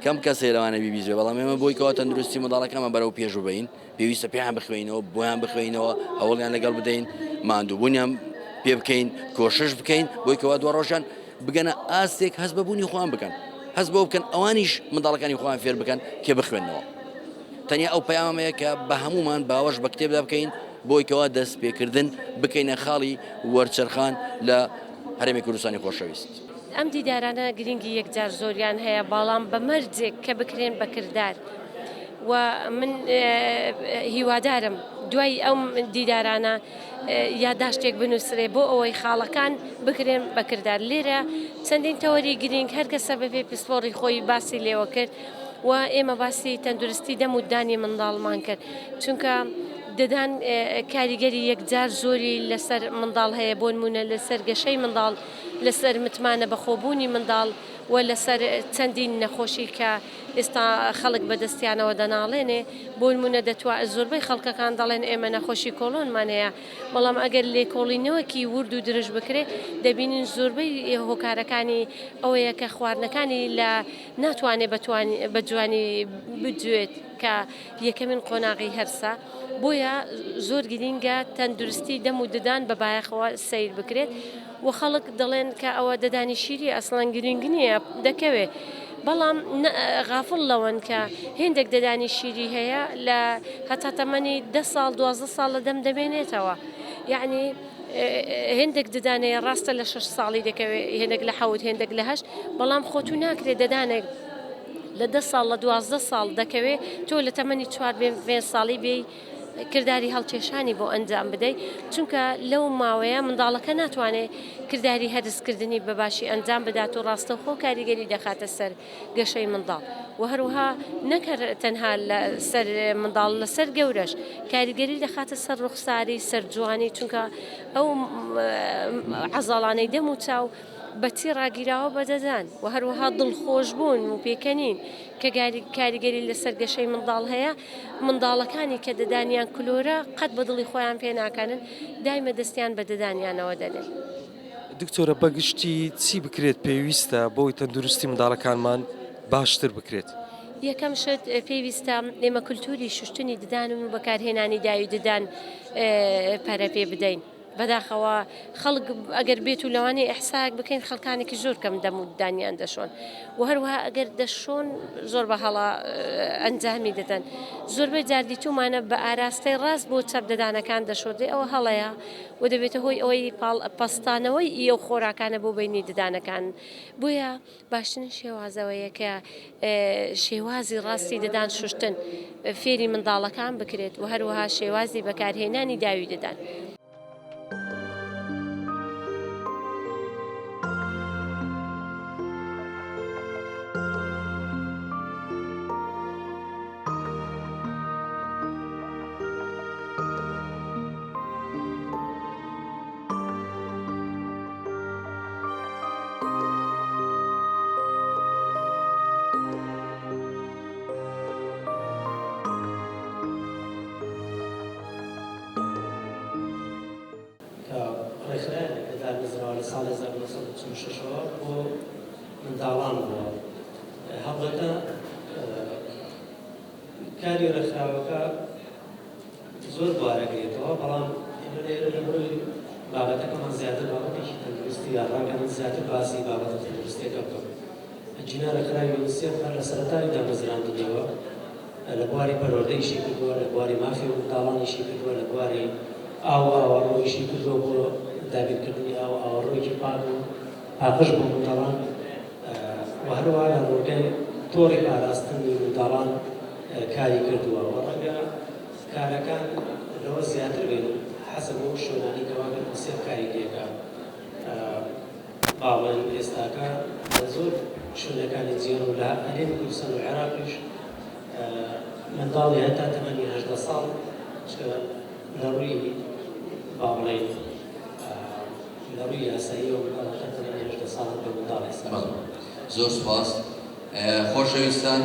کەم کەسێ لەوانە بیبیزێ بەڵام ئێمە بۆی کەەوە تەندروستی منداڵەکەمە بەرەو پێشوو بین پێویستە پێیان بخوێنەوە بۆیان بخوێنەوە ئەوڵیان لەگەڵ بدەین ماندووبوونیان پێ بکەین کۆشش بکەین بۆی کەوا دو ڕۆژان بگەنە ئاستێک هەست بەبوونی خۆیان بکەن هەست بۆ بکەن ئەوانیش منداڵەکانی خۆیان فێر بکەن کێ بخوێنەوە تەنیا ئەو پەیامەیە کە بە هەمومان باوەش بە کتێبدا بکەین بۆی کەوا دەست پێکردن بکەینە خاڵی وەرچەرخان لە هەرێمی کوردستانی خۆشەویست ئەم دیدارانە گرنگی یەکجار زۆریان هەیە باڵام بە مەرجێک کە بکرێن بەکردار و من هیوادارم دوای ئەم دیدارانە یادداشتێک بنووسێ بۆ ئەوەی خاڵەکان بکرێن بەکردار لێرە چەندین تەوەری گرنگ هەر کەسە بەبێ پسپۆڕی خۆی باسی لێوە کرد و ئێمە باسی تەندروستی دەم و دانی منداڵمان کرد چونکە دەدان کاریگەری یەکجار زۆری لەسەر منداڵ هەیە بۆ نمونە لەسەر گەشەی منداڵ لەسەر متمانە بەخۆبوونی منداڵ و لەسەر چەندین نەخۆشی کە ئێستا خەڵک بەدەستیانەوە دەناڵێنێ بۆ نمونە دەتوانێت زۆربەی خەڵکەکان دەڵێن ئێمە نەخۆشی کۆڵۆنمان هەیە بەڵام ئەگەر لێکۆڵینەوەکی ورد و درژ بکرێ دەبینین زۆربەی هۆکارەکانی ئەوەیە کە خواردنەکانی لە ناتوانێت بە جوانی بجوێت کە یەکەمین قۆناغی هەرسە بۆیە زۆر گرینگە تەندروستی دەم و ددان بە بایەخەوە سیر بکرێت و خەڵک دەڵێن کە ئەوە دەدانی شیری ئەسڵەن گرنگ نییە دەکەوێت بەڵام غافڵ لەوەن کە هێندێک دەدانی شیری هەیە لە هەتا تەمەنی 10 ساڵ 12 ساڵ لە دەم دەمێنێتەوە یعنی هێندێک ددانەیە ڕاستە لە 6 ساڵی دەکەوێت هێندێک لە 7 هێندێک لە 8 بەڵام خۆتو ناکرێت دەدانێک لە 10 ساڵ لە 12 ساڵ دەکەوێت تۆ لە تەمەنی 4 ساڵی بێ کردداری هەڵکێشانی بۆ ئەنجام بدەیت چونکە لەو ماوەیە منداڵەکە ناتوانێت کردداری هەرسکردنی بەباشی ئەنجام بدات و ڕاستەخۆ کاریگەری دەخاتە سەر گەشەی منداڵ و هەروها نەکرد تەنها سەر منداڵ لەسەر گەورەش کاریگەری دەخاتە سەر ڕوخساری سەرجوانی چونکە ئەو عەزاڵانەی دەم و چاو بەچی ڕاگیراوە بەدەدان و هەروەها دڵخۆش بوون و پێکەنین کە کاریگەری لەسەر گەشەی منداڵ هەیە منداڵەکانی کە دەدانیان کلۆرە قەت بە دڵی خۆیان پێ ناکەنن دایمە دەستیان بە دەدانیانەوە دەنێن دکتۆرە بەگشتی چی بکرێت پێویستە بۆی تەندروستی منداڵەکانمان باشتر بکرێت یەکەم شت پێویستە ئێمە کولتوری شوشتنی ددان و بەکارهێنانی داوی ددان پەرە پێ بدەین بەداخەوە خەڵک ئەگەر بێت و لەوانەیە ئەحساک بکەین خەڵکانێکی زۆر کەم دەم و دانیان دەشۆن و هەروەها ئەگەر دەشۆن زۆر بە هەڵا ئەنجامی دەدەن زۆربەی جاردیتومانە بە ئاراستەی ڕاست بۆ چەپدەدانەکان دەشۆدێ ئەوە هەڵەیە و دەبێتە هۆی ئەوەی پەستانەوەی ئەو خۆراکانە بۆ بینی ددانەکان بۆیە باشترین شێوازەوەیە کە شێوازی ڕاستی ددان شوشتن فێری منداڵەکان بکرێت و هەروەها شێوازی بەکارهێنانی داوی ددان منداڵان بووە هەڵەکە کاری ڕێکخراوەکە زۆر بوارەگرێتەوە بەڵام لێرە لەبەرەوەی بابەتەکەمان زیاتر بابەتێکی تەندروستی یاڕاکەن زیاتر باسی بابەتە تەندروستیەکە بکەم ئەنجینە ڕێکخراوی یونیسێف هەر لە سەرەتاییدا مەزراندنەوە لە بواری پەروەردەیشی کردووە لە بواری مافی و منداڵانیشی کردووە لە بواری ئاو ئاوەڕۆیشی کردووە بۆ دابینکردنی ئاو ئاوەڕۆیەکی پاک و پاکش بۆ منداڵان و هەروەها لە ڕۆژگای تۆڕی پاراستنی منداڵان کاری کردووە و ڕەنگە کارەکان لەوە زیاتر بێن حەسب بۆ شوێنانی کەواکە یونیسێف کاری لێکە باڵێن ئێستاکە لە زۆر شوێنەکانی جیهان و لە هەرێمی کوردستان و عێراقیش منداڵی هەتا تەمەنی 18 ساڵ لە ڕووی باڵێن لە ڕووی یاساییەوە منداڵ هەتا تەمەنی 18 ساڵ بە منداڵی زۆر سپاس خۆشەویستان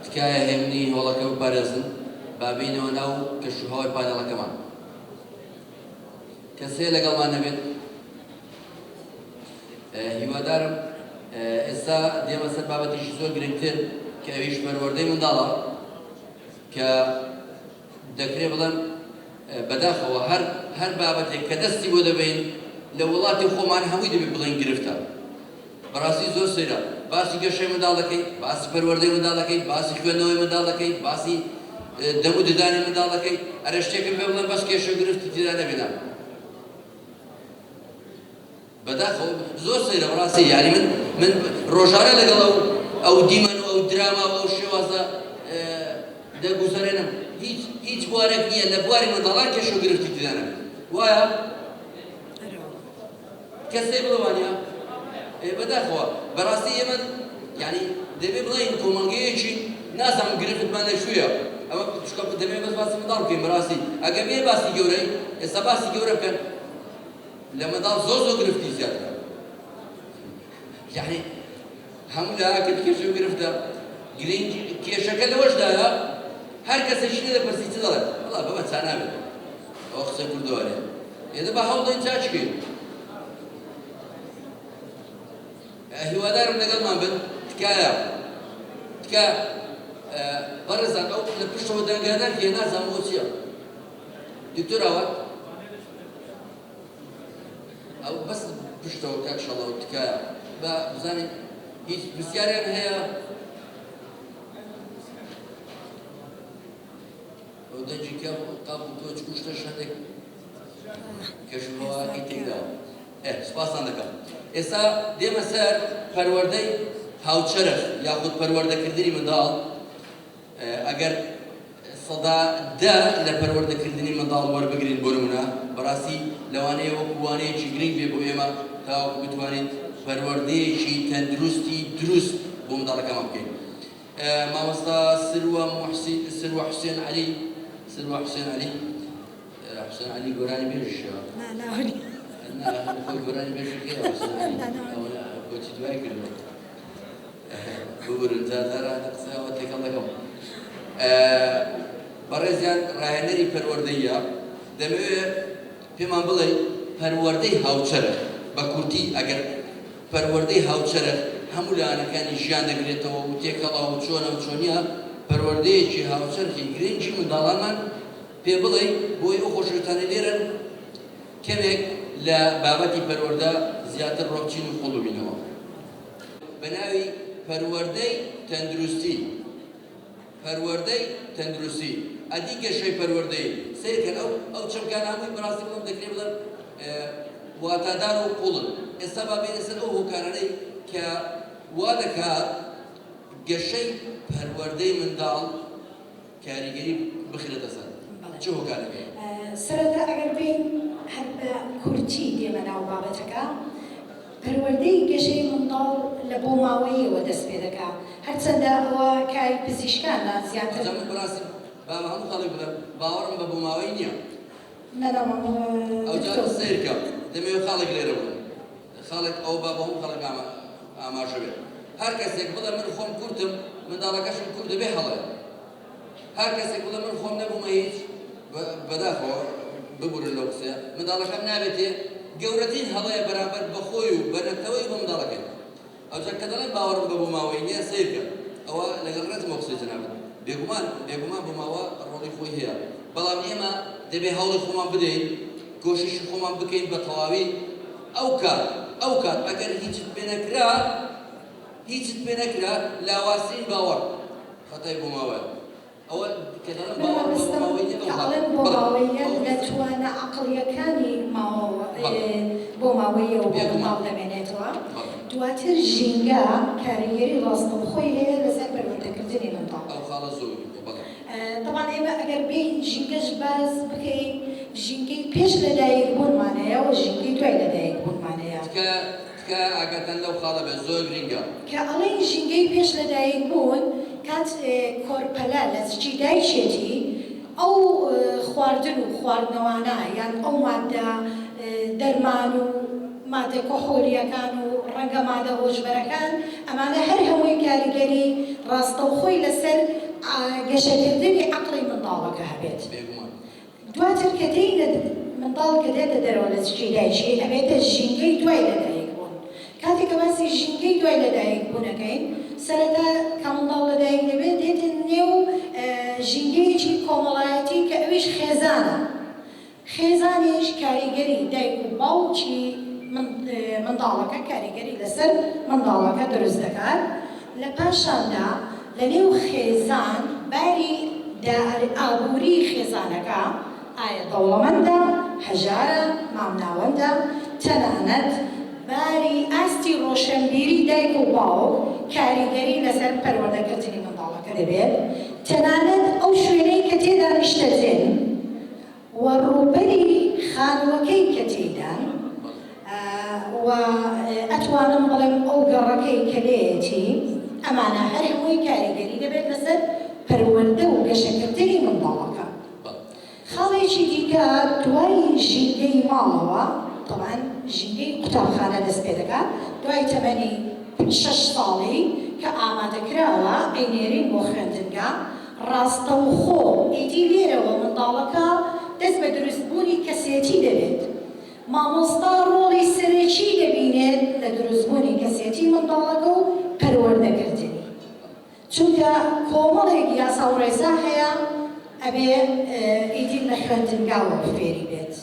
تکایە هێمنی هۆڵەکە بپارێزن بابینەوە ناو کەشوهەوای پانێڵەکەمان کەسێ لەگەڵمان نەبێت هیوادارم ئێستا دێمە سەر بابەتێکی زۆر گرنگتر کە ئەویش پەروەردەی منداڵە کە دەکرێت بڵێم بەداخەوە هەر بابەتێک کە دەستی بۆ دەبین لە وڵاتی خۆمان هەمووی دەبێت بڵێن گرفتە بەڕاستی زۆر سەیرە باسی گەشەی منداڵ دەکەیت باسی پەروەردەی منداڵ دەکەیت باسی خوێندنەوەی منداڵ دەکەیت باسی دەم و ددانی منداڵ دەکەیت ئەرە شتێکم پێ بڵێن بەس کێشە گرفتی تێدا نەبێنە بەداخەوە زۆر سەیرە بەڕاستی یاری من ڕۆژانە لەگەڵ ئەو دیمەن و ئەو دراما و ئەو شێوازە دەگوزارێنم هیچ بوارێک نییە لە بواری منداڵان کێشە گرفتی تێدا نەبێت وایە کەسێ بڵێوانە بەداخەوە بەڕاستی ئێمە یعنی دەبێ بڵێن کۆمەڵگەیەکی نازانم گرفتمان لەکوێیە ئەوە دەبێت بەس باسی منداڵ بکەین بەڕاستی ئەگەر بێ باسی گەورەی ئێستا باسی گەورە بکەن لە منداڵ زۆر گرفتی زیاترە یعنی هەموو لایەکرد کێشە گرفتە گرنگ کێشەکە لەوەشدایە هەر کەسێکی لێ دەپرسی چ دەڵێت وەڵا بەمە چا نابێت ئەوە قسە کوردوارێ ئێدە بە هەوڵ دەین چاچ بکەین هیوادارم لەگەڵمان بن تکایە بەڕێزان ئەو لە پشتەوە دەنگانەر هێ نازانم بۆ چییە دکتۆر ئەوەت ئەو بەس پشتەوە کاک شەڵەوە تکایە بە بزانین هیچ پرسیاریان هەیە ئەو دەنجی کەم قاپ و تۆ چ کوشتەش هەندێک کەشوهەواکی تێکداوە سپاسان دەکەم ئێستا دێمە سەر پەروەردەی هاوچەرخ یاخود پەروەردەکردنی منداڵ ئەگەر سەدا 10 لە پەروەردەکردنی منداڵ وەربگرین بۆ نمونە بەڕاستی لەوانەیە وەکووانەیەکی گرنگ بێ بۆ ئێمە تاوەکو بتوانین پەروەردەیەکی تەندروستی دروست بۆ منداڵەکەمان بکەین مامۆستا سروە حوسێن عەلی حوسێن عەلی گۆرانی بێژشەوە خۆی گۆرانی بێژەکەی بۆچی دوای کردەوە ببورن جادارە قسەوە تێکەڵ دەکەم بەڕێزیان ڕاهێنەری پەروەردەیە دەمەوێت پێمان بڵێ پەروەردەی هاوچەرخ بە کورتی ئەگەر پەروەردەی هاوچەرخ هەموو لایەنەکانی ژیان دەگرێتەوە و تێکەڵا و چۆنە و چۆنیە پەروەردەیەکی هاوچەرخی گرنگی منداڵانمان پێ بڵێ بۆی ئەو خۆشەویستانە لێرەن کەمێک لە بابەتی پەروەردە زیاتر ڕۆبچین و قوڵبینەوە بە ناوی پەروەردەی تەندروستی ئەدی گەشەی پەروەردەی سیرکەن ئەو چەمکان هەمووی بەڕاستی بڵم دەکرێت بڵێن واتادار و قوڵن ئێستا با بێنە سەر ئەو هۆکارانەی کە وا دەکات گەشەی پەروەردەی منداڵ کاریگەری بخرێتە سەر چ هۆکارەکەی سەرەتا ئەگەر بین هەر بە کورتی دێمە ناو بابەتەکە پەروەردەی گەشەی منداڵ لە بۆ ماوەیەوە دەست پێ دەکات هەرچەندە ئەوە کاری پزیشکانە زیاتر بەڕاستی با هەموو خەڵک بڵێم باوەڕم بە بۆ ماوەی نییە ئەو جا سیرکە دەمەوێت خاڵێک لێرە بڵێ خاڵێک ئەو با بە هەموو خەڵک ئاماژە بێت هەر کەسێک بڵێ من خۆم کورتم منداڵەکەشم کورت دەبێ هەڵێ هەر کەسێک بڵێ من خۆم نەبوومە هیچ بەداخەوە ببورن لەو قسەیە منداڵەکەم نابێتێ گەورەترین هەڵەیە بەرامبەر بەخۆی و بەنەتەوەی منداڵەکەی ئەوجا کە دەڵێن باوەڕم بە بووماوەی نییە سیرکە ئەوە لەگەڵ ڕێزمە قسەی جەنابەت بێگومان بووماوە ڕۆڵی خۆی هەیە بەڵام ئێمە دەبێ هەوڵی خۆمان بدەین کۆششی خۆمان بکەین بە تەواوی ئەو کات ئەگەر هیچت پێ نەکرا لاوازترین باوەڕ خەتای بووماوەیە ئەوە کە دەڵێن باوەڕ بە بووماوەی نییە کەڵێن بۆماوەیە لە توانە عەقڵیەکانی بۆماوەیە و بۆ منداڵ دەمێنێتەوە دواتر ژینگە کاریگەری ڕاستەوخۆی هەیە لەسەر پەروەردەکردنی منداڵ ئەو خاڵە زۆر طبعا ئێمە ئەگەر بین ژینگەش باز بکەین ژینگەی پێش لەدایکبوونمانەیە و ژینگەی دوای لەدایکبوونمانەیە تکە ئاگاتان لەو خاڵە بێ زۆر گرنگە کە ئەڵێن ژینگەی پێش لەدایکبوون کات کۆرپەلە لە زچی دایکێتی ئەو خواردن و خواردنەوانە یان ئەو مادە دەرمان و مادە کۆحۆلیەکان و ڕەنگە مادە هۆشبەرەکان ئەمانە هەر هەمووی کاریگەری ڕاستەوخۆی لەسەر گەشەکردنی عەقڵی منداڵەکە هەبێت دواتر کە دێنە منداڵ کە دێتە دەرەوە لە زچی دایکی ئەبێتە ژینگەی دوای لەدایکبوون کاتێک کە باسی ژینگەی دوای لەدایکبوونەکەین سەرەتا کە منداڵ لەدایک دەبێت دێتە نێو ژینگەیەکی کۆمەڵایەتی کە ئەویش خێزانە خێزانیش کاریگەری دایک و باوکی منداڵەکە کاریگەری لەسەر منداڵەکە دروست دەکات لە پاشاندا لە نێو خێزان باری ئابووری خێزانەکە ئایا دەوڵەمەندە هەژارە مامناوەندە تەنانەت باری ئاستی ڕۆشنبیری دایک و باوک کاریگەری لەسەر پەروەردەکردنی منداڵەکە دەبێت تەنانەت ئەو شوێنەی کە تێدا نیشتەجێن و ڕووبەری خانووەکەی کە تێدان و ئەتوانم بڵێم ئەو گەڕەکەی کە لێیەتی ئەمانە هەر هەمووی کاریگەری دەبێت لەسەر پەروەردە و گەشەکردنی منداڵەکە خاڵێکی دیکە دوای ژینگەی ماڵەوە طبعا ژینگەی قوتابخانە دەست پێ دەکات دوای تەمەنی 6 ساڵی کە ئامادەکراوە ئەینێرین بۆ خوێندنگە ڕاستەوخۆ ئیدی لێرەوە منداڵەکە دەست بە دروستبوونی کەسێتی دەبێت مامۆستا ڕۆڵی سەرەکی دەبینێت لە دروستبوونی کەسێتی منداڵەکە و پەروەردەکردنی چونکە کۆمەڵێک یاسا و ڕێزا هەیە ئەبێ ئیدی لە خوێندنگاوە فێری بێت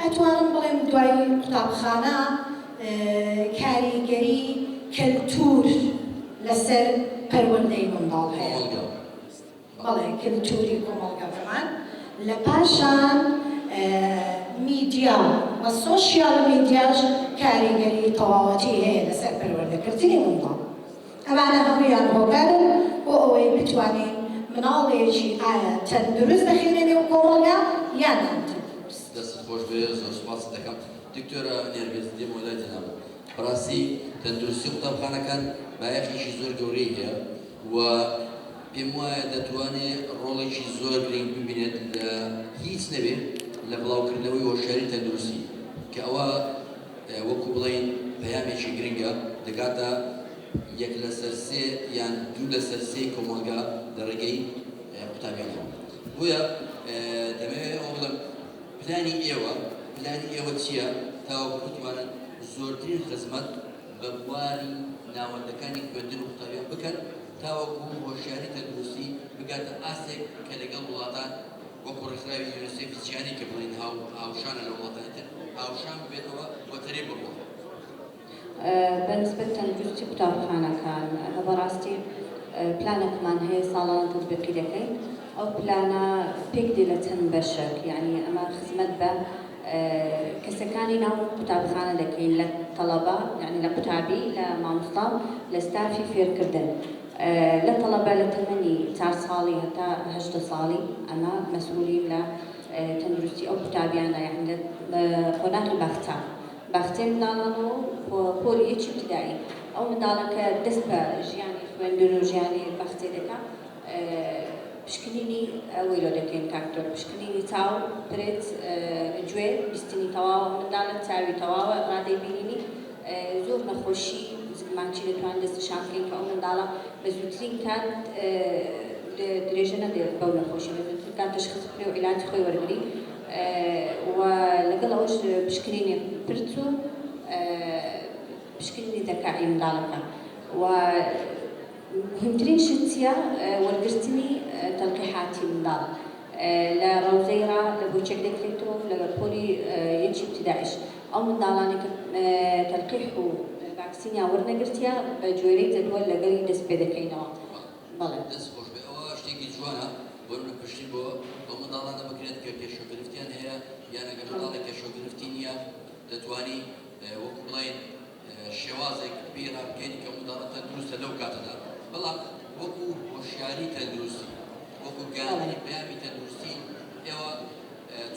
ئەتوانم بڵێم دوای قوتابخانە کاریگەری کەلتور لەسەر پەروەردەی منداڵ هەیە بەڵێ کەلتوری کۆمەڵگەمان لە پاشان میدیا و سۆشیال میدیاش کاریگەری تەواوەتی هەیە لەسەر پەروەردەکردنی منداڵ ئەمانە هەموویان هۆکارن بۆ ئەوەی بتوانین مناڵێکی ئایا تەندروست دەخێنێ نێو کۆمەڵگا یان ناتەندروست دەست خۆش بێ زۆر سوپاس دەکەم دکتۆرە نێرگێز دێم وەلای جەنابەت بەڕاستی تەندروستی قوتابخانەکان بایەخێکی زۆر گەورەی هەیە و پێم وایە دەتوانێت ڕۆڵێکی زۆر گرنگ ببینێت لە هیچ نەبێ لە بڵاوکردنەوەی هۆشیاری تەندروستی کە ئەوە وەکو بڵێن پەیامێکی گرنگە دەکاتە یەک لەسەر سێ یان دوو لەسەر سێ کۆمەڵگا لە ڕێگەی قوتابیانەوە بۆیە دەمەوێت ئەوە بڵێم پلانی ئێوە چییە تاوەکو بتوانن زۆرترین خزمەت بە بواری ناوەندەکانی خوێندن و قوتابیان بکەن تاوەکو هۆشیاری تەندروستی بگاتە ئاستێک کە لەگەڵ وڵاتان وەکو ڕێکخراوی یونیسێفی جیهانی کە بڵێن هاوشانە لە وڵاتانی تر هاوشان بێتەوە وەتەرێ بڕۆ بالنسبة لتەندروستی قوتابخانەکان بەڕاستی پلانێکمان هەیە ساڵانە تەطبیقی دەکەین ئەو پلانە پێک دێ لە چەند بەشێک یعنی ئەمە خزمەت بە کەسەکانی ناو قوتابخانە دەکەین لە تەڵەبە یعنی لە قوتابی لە مامۆستا لە ستافی فێرکردن لە تەڵەبە لە تەمەنی 4 ساڵی هەتا 8 ساڵی ئەمە مەسئولین لە تەندروستی ئەو قوتابیانە یعنی لە قۆناغی باختە باختێ منداڵان و پۆلیەکی ابتدایی ئەو منداڵەکە دەست بە ژیانی خوێندن و ژیانی باختێ دەکات پشکنینی ئەوەی لۆ دەکەین کاکتۆر پشکنینی چاو پرێت گوێ بیستنی تەواوە منداڵە چاوی تەواوە ڕادەی بینینی زۆر نەخۆشی زگمانچی دەتوان دەستنیشان بکەین کە ئەو منداڵە بە زووترین کات درێژە نەدێت بەو نەخۆشی بە زووترین کات تەشخیص بکرێ و عیلاجی خۆی وەرگری ولەگەڵ ئەوش پشکنینی پرت و پشکنینی دەرکایی منداڵەکە و مهمترین شت چییە وەرگرتنی تەلقیحاتی منداڵ لە ڕەوزەیرا لە بۆچێک دەکرێتەوە لە پۆلی یەکی ابتدائیش ئەو منداڵانی کە تەلقیح و ڤاکسینیا وەرنەگرتیە بە جۆرەی جەدوەل لەگەڵی دەست پێ دەکەینەوە. بەڵێ دەست خۆش بێ ئەوە شتێکی جوانە بۆ پشتی بۆ ئەو منداڵانە بکرێت کە کێشۆگرفتیان هەیە یان ئەگەر منداڵێک کێشۆگرفتی نییە دەتوانی وەکو بڵێن شێوازێک پێرا بکەین کە منداڵە تەندروستە لەو کاتەدا بەڵام وەکو هۆشیاری تەندروستی وەکو گەیاندنی پەیامی تەندروستی ئێوە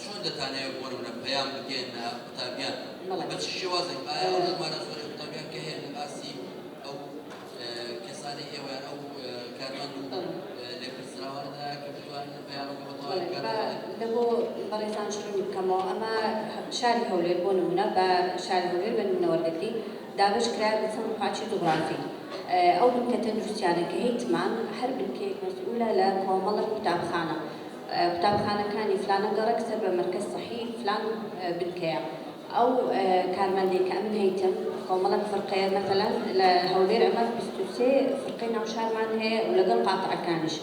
چۆن دەتانەوێت بۆ نمونە پەیام بگەین لە قوتابیان بە چ شێوازێک ئایا ئەو ژمارە زۆری قوتابیان کە هەیە لە باسی ئەو کەسانی ئێوەیان ئەو کارمەند و لێپرسراواندا کە بتوانن پەیامەکە بەتەواوی لە بۆ بەڕێزان شروع بکەمەوە ئەمە شاری هەولێر بۆ نمونە بە شاری هەولێر بە نمونە وەردەگری دابش کرا بە چەند قاچی جوغرافی ئەو بنکە تەندروستیانە کە هیتمان هەر بنکەیەک مەسئولە لە کۆمەڵە قوتابخانە قوتابخانەکانی فلانە گەڕێک سەر بە مەرکەز سەحی فلان بنکەیە ئەو کارمەندێک کە ئەمن هەیتن کۆمەڵک فرقەیە مەثەلەن لە هەولێر ئەمە 23 فرقەی ناوشارمان هەیە و لەگەڵ قاتعەکانیش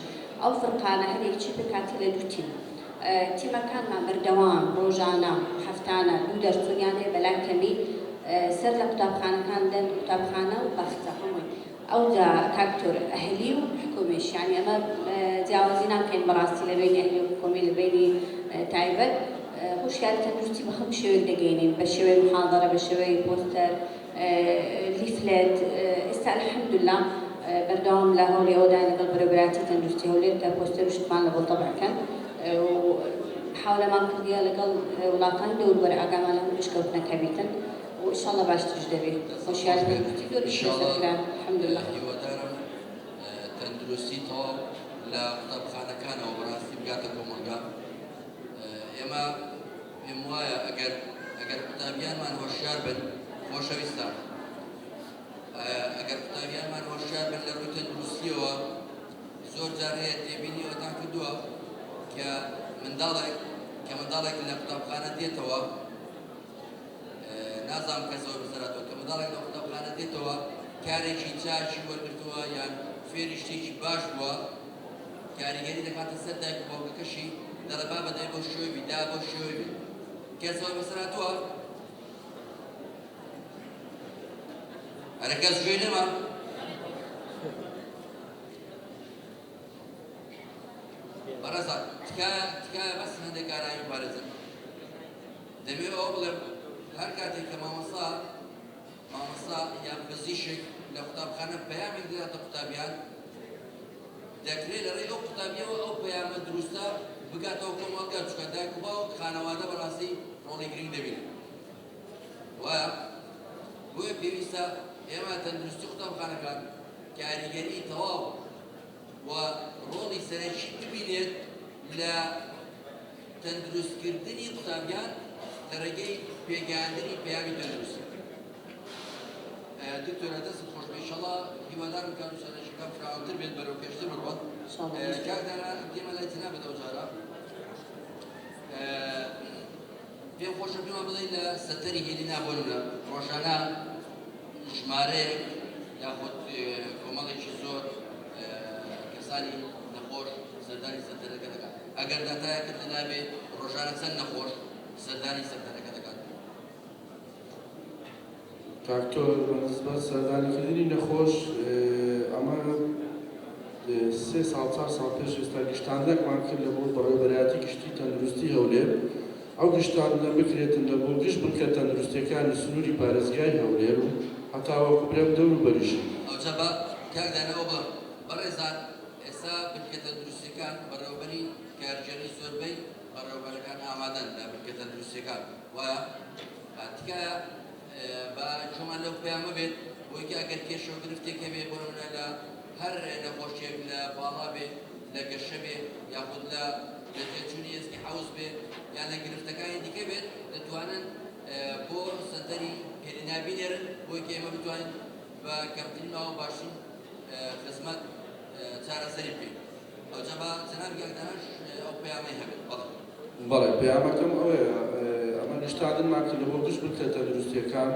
ئەو فرقانە هەرێکی بکاتی لە دوو تیم تیمەکانمان بەردەوام ڕۆژانە هەفتانە دوو دەرچوونیان هەیە بەلای کەمی سەر لە قوتابخانەکان دەن قوتابخانە و بەختە هەمووی ئەو دا کاکتۆر ئەهلی و حکومیش یعنی ئەمە جیاوازی ناکەین بەڕاستی لە بینی ئەهلی و حکومی لە بینی تایبەت هۆشیاری تەندروستی بە هەموو شێوەیەک دەگەینین بە شێوەی محاضەرە بە شێوەی پۆستەر لیفلێت ئێستا الحەمدولله بەردەوام لە هەوڵی ئەوەدا لەگەڵ بەرەبەراتی تەندروستی هەولێر کە پۆستەر و شتمان لە بۆ تەبعکەن و حاولەمان کردیە لەگەڵ وڵاتانی دەوروبەر ئاگامان لە هەموو پشکەوتنەکە بیتن وإنشاءالله باشترش دەبێت خۆشیاری تەندروستی زۆری شێزەکرا الحەمدولله هیوادارم تەندروستی تەواو لە قوتابخانەکانەوە بەڕاستی بگاتە کۆمەلگا ئێمە پێم وایە ئەگەر قوتابیانمان هۆشیار بن خۆشەویستان ئەگەر قوتابیانمان هۆشیار بن لە ڕووی تەندروستیەوە زۆر جار هەیە تێبینیەوە تا کردووە کە منداڵێک لە قوتابخانە دێتەوە نازام کە زۆر بزراتەوە کە منداڵێک لە قوتابخانە دێتەوە کارێکی چاکی وەرگرتووە یان فێری شتێکی باش بووە کاریگەری دەکاتە سەر دایک و باوکەکەشی دەڵێ با بەدای بۆ شێوەی دا بۆ شێوەی کە زۆر بزراتووە هەرە کەس گوێی نەما بەڕێزان تکایە بەس هەندێک کارایی پارێزن دەبێت ئەوە بڵێم هەر کاتێک کە مامۆستا یان پزیشک لە قوتابخانە پەیامێک دەداتە قوتابیان دەکرێت لەڕێی ئەو قوتابیەوە ئەو پەیامە دروستە بگاتەوە کۆمەڵگا چونکە دایک و باوک خانەوادە بەڕاستی ڕۆڵی گرنگ دەبێت وایە بۆیە پێویستە ئێمە تەندروستی قوتابخانەکان کاریگەری تەواو و ڕۆڵی سەرەکی ببینێت لە تەندروستکردنی قوتابیان لە ڕێگەی پێگەیاندنی پەیامی تەندروستی دکتۆرە دەست خۆش بێ ئینشەڵڵا هیوادارم کە سەرنجەکان فراوانتر بێت بەرەو پێشتر بڕوات کاکدارە دێمە لای جەنابەت ئەو جارە پێم خۆشە پێمان بڵێ لە سەتەری هێلینا بۆ نمونە ڕۆژانە ژمارەیەک یاخود کۆمەڵێکی زۆر کەسانی نەخۆش سەردانی سەتەرەکە دەکات ئەگەر داتایەکرد نابێت ڕۆژانە چەند نەخۆش سەردانی سەتەرەکە دەکات کاکتۆر بەنسبەت سەردانیکردنی نەخۆش ئەمە 3 ساڵ 4 ساڵ پێش ئێستا گشتاندەکمان کرد لە بۆ بەڕێوەبەرایەتی گشتی تەندروستی هەولێر ئەو گشتاندە بکرێتن لە بۆ گشت بنکە تەندروستیەکانی سنووری پارێزگای هەولێر و هەتاوەکو برێم دەوروبەریشن ئەوجا بە کاکدانەوە بڵێم بەڕێزان ئێستا بنکە تەندروستیەکان بەڕێوەبەری کارژێری زۆربەی بەڕێوەبەرەکان ئامادەن لە بنکە تەندروستیەکان وایە تکایە بە چۆمان لەو پەیامە بێت بۆی کە ئەگەر کێشەوەگرفتێک هەبێ بۆ نمونە لە هەر نەخۆشیێک لە باڵا بێ لە گەشە بێ یاخود لە تێچوونی ئێسکی حەوز بێ یان لە گرفتەکانی دیکە بێت دەتوانن بۆ سەنتەری هێلینابی نێرن بۆی کە ئێمە بتوانین بە کەمترین ماوە باشترین خزمەت چارەسەری بکەین ئەوجا بە جەنابی کاکدانەش ئەو پەیامەی هەبێت بەڵێ بەڵێ پەیامەکەم ئەوەیە ئەمە نیشتادنمان کرد لە بۆ گشت بکرێتە تەندروستیەکان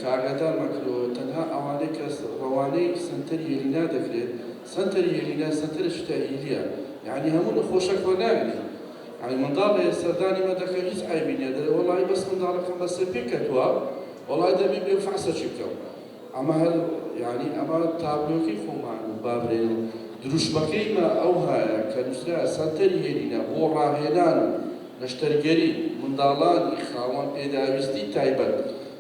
کاگادارمان کردەوە تەنها ئەوانەی کە ڕەوانەی سنتەری هێلینا دەکرێت سنتەری هێلینا سنتەرە شتایلیە یعنی هەموو نەخۆشەک وەناگری یعنی منداڵ سەردانی مە دەکە هیچ عیبی نییە دەڵێ وەڵی بەس منداڵەکەم بەسەر پێ کەتووە وەڵای دەبێ بێ فەحسەچی بکەم ئەمە هەر یعنی ئەمە تابلۆکەی خۆمان بابرێن دروشمەکەیمە ئەو هەیە کە نووسرا سەنتەری هێلینا بۆ ڕاهێنان نەشتەرگەری منداڵانی خاوەن پێداویستی تایبەت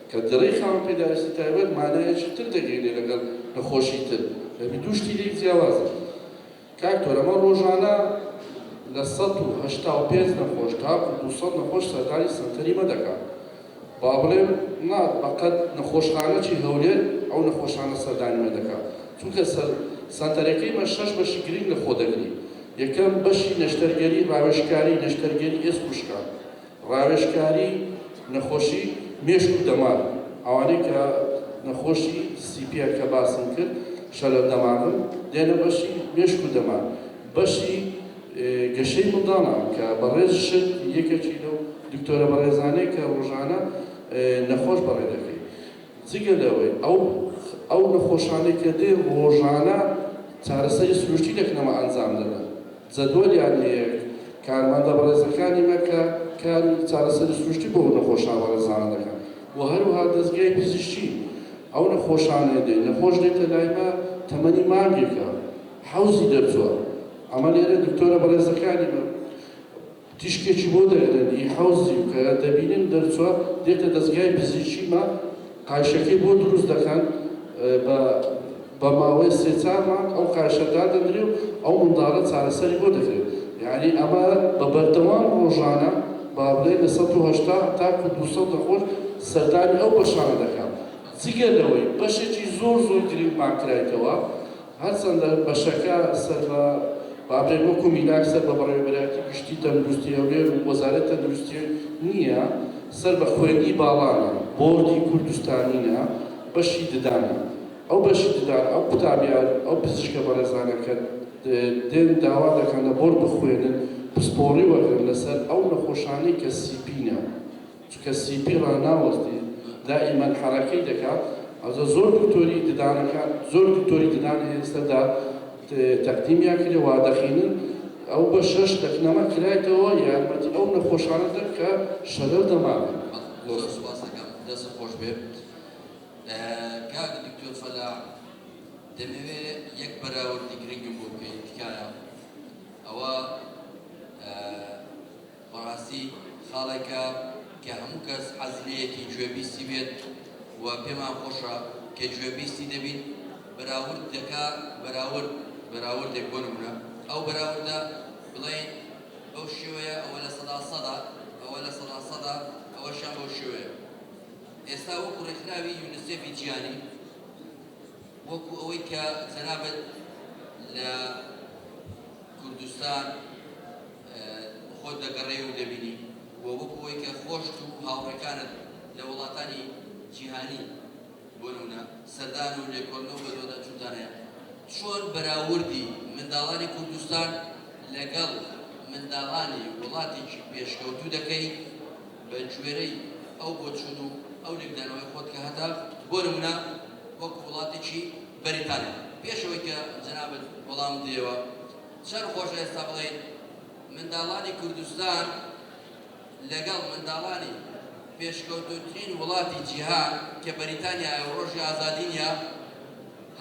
کە دڵی خاوەن پێداویستی تایبەت مانایەکی تر دەگەێنێ لەگەڵ نەخۆشی تر دەبی دوو شتی لێک جیاوازە کاکتۆر ئەمە ڕۆژانە لە 185 نەخۆش تاکو 200 نەخۆش سەردانی سەنتەری مە دەکات با بڵێم نا بەقەت نەخۆشخانەی هەولێر ئەو نەخۆشانە سەردانی مە دەکات چونکە سەنتەرەکەی مە 6 بەشی گرنگ لە خۆ دەگری یەکەم بەشی نەشتەرگەری ڕاوێژکاری نەشتەرگەری ئێس خوشکە ڕاوێژکاری نەخۆشی مێشک و دەمار ئەوانەی کە نەخۆشی سیپیە کە باسم کرد شەلە دەماغن دێنە بەشی مێشک و دەمار بەشی گەشەی منداڵە کە بەڕێز شت یەکێکی لەو دکتۆرە بەڕێزانەی کە ڕۆژانە نەخۆش بەڕێ دەکەی جگە لەوەی ئەو نەخۆشانەی کە دێ ڕۆژانە چارەسەری سروشتی دەکەنەوە ئەنجام دەدەن جەدوەلیان هەیە کارمەندە بەڕێزەکانی مەکە کاری چارەسەری سروشتی بۆ نەخۆشان بەڕێزانە دەکەن و هەروەها دەستگای پزیشکی ئەو نەخۆشانێ دێ نەخۆش دێتە لایمە تەمەنی مانگێکە حەوزی دەرچووە ئەمە لێرە دکتۆرە بەڕێزەکانی تیشکێکی بۆ دەگرن ئی حەوزی کە دەبینن دەرچووە دێتە دەستگای پزیشکیمە قایشەکەی بۆ دروست دەکەن بە ماوەی 3-4 مانگ ئەو قایشەدا دەدرێ و ئەو منداڵە چارەسەری بۆ دەکرێت یعنی ئەمە بە بەردەوام ڕۆژانە با بڵێ لە 180 تاکو 200 نەخۆش سەردانی ئەو بەشانە دەکات جگە لەوەی بەشێکی زۆر گرنگمان کرایتەوە هەرچەندە بەشەکە سەر بە بابرێن وەکو میلاک سەر بە بەڕێوەبەرایەتی گشتی تەندروستی هەولێر و وەزارەت تەندروستی نییە سەر بە خوێندی باڵانە بۆردی کوردستانینە بەشی ددانە ئەو بەشی ددان ئەو قوتابیان ئەو پزیشکە بەڕێزانە کە دێن داوا دەکەن لە بۆرد بخوێنن پسپۆڕی وەرگن لەسەر ئەو نەخۆشانەی کە سیپینە چونکە سیپی ڕناوەستی دائیمەن حەرەکەی دەکات ئەوزە زۆر دکتۆری ددانەکان زۆر دکتۆری ددان ئێستادا تەقدیمیان کرێ وا دەخینن ئەو بە 6 دەکنەمە کرایتەوە یارمەتی ئەو نەخۆشانە دەک کە شەلەر دەماوێت دەست خۆش بێ کاک دکتۆر فەلاح دەمەوێت یەک بەراوردی گرنگم بۆ بکەین تکایە ئەوە بەڕاستی خاڵێکە کە هەموو کەس حەزلەیەکی گوێبیستی بێت و پێمان خۆشە کە گوێبیستی دەبین بەراورد دەکا بەراوردێک بۆ نمونە ئەو بەراوردە بڵێن ئەو شێوەیە ئەوە لە 100 ئەوە لە 100 ئەوەشان بەو شێوەیە ئێستا وەکو ڕێکخراوی یونیسێفی جیهانی وەکو ئەوەی کە جەنابەت لە کوردستان خۆت دەگەڕێ و دەبینی و وەکو ئەوەی کە خۆشت و هاوڕێکانت لە وڵاتانی جیهانی بۆ نمونە سەردان و لێکۆڵنەوە بە دۆدا چوتانەیە چۆن بەراوردی منداڵانی کوردستان لەگەڵ منداڵانی وڵاتێکی پێشکەوتوو دەکەی بە گوێرەی ئەو بۆچوون و ئەو لێکدانەوەی خۆت کە هەتا بۆ نمونە وەکو وڵاتێکی بەریتانیا پێشەوەی کە جەنابەت وەڵام دێوە چەند خۆشە ئێستا بڵێن منداڵانی کوردستان لەگەڵ منداڵانی پێشکەوتوترین وڵاتی جیهان کە بەریتانیا ڕۆژی ئازادینیا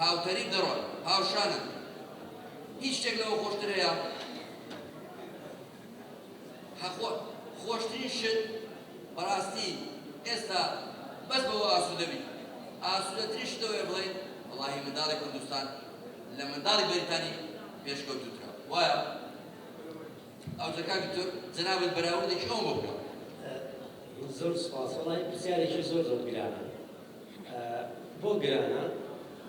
هاوتەری دەڕۆن هاوشانن هیچ شتێک لەوە خۆشتر هەیە خۆشترین شت بەڕاستی ئێستا بەس بەوە ئاسوودەبی ئاسوودەترین شتەوەیە بڵێن وەڵاهی منداڵی کوردستان لە منداڵی بەریتانی پێشکەوتوترە وایە ئەو جەکاکی تۆ جەنابەت بەراوردێکی ئەوم بۆ بکە زۆر سپاس وڵی پرسیارێکی زۆر گرانە بۆ گرانە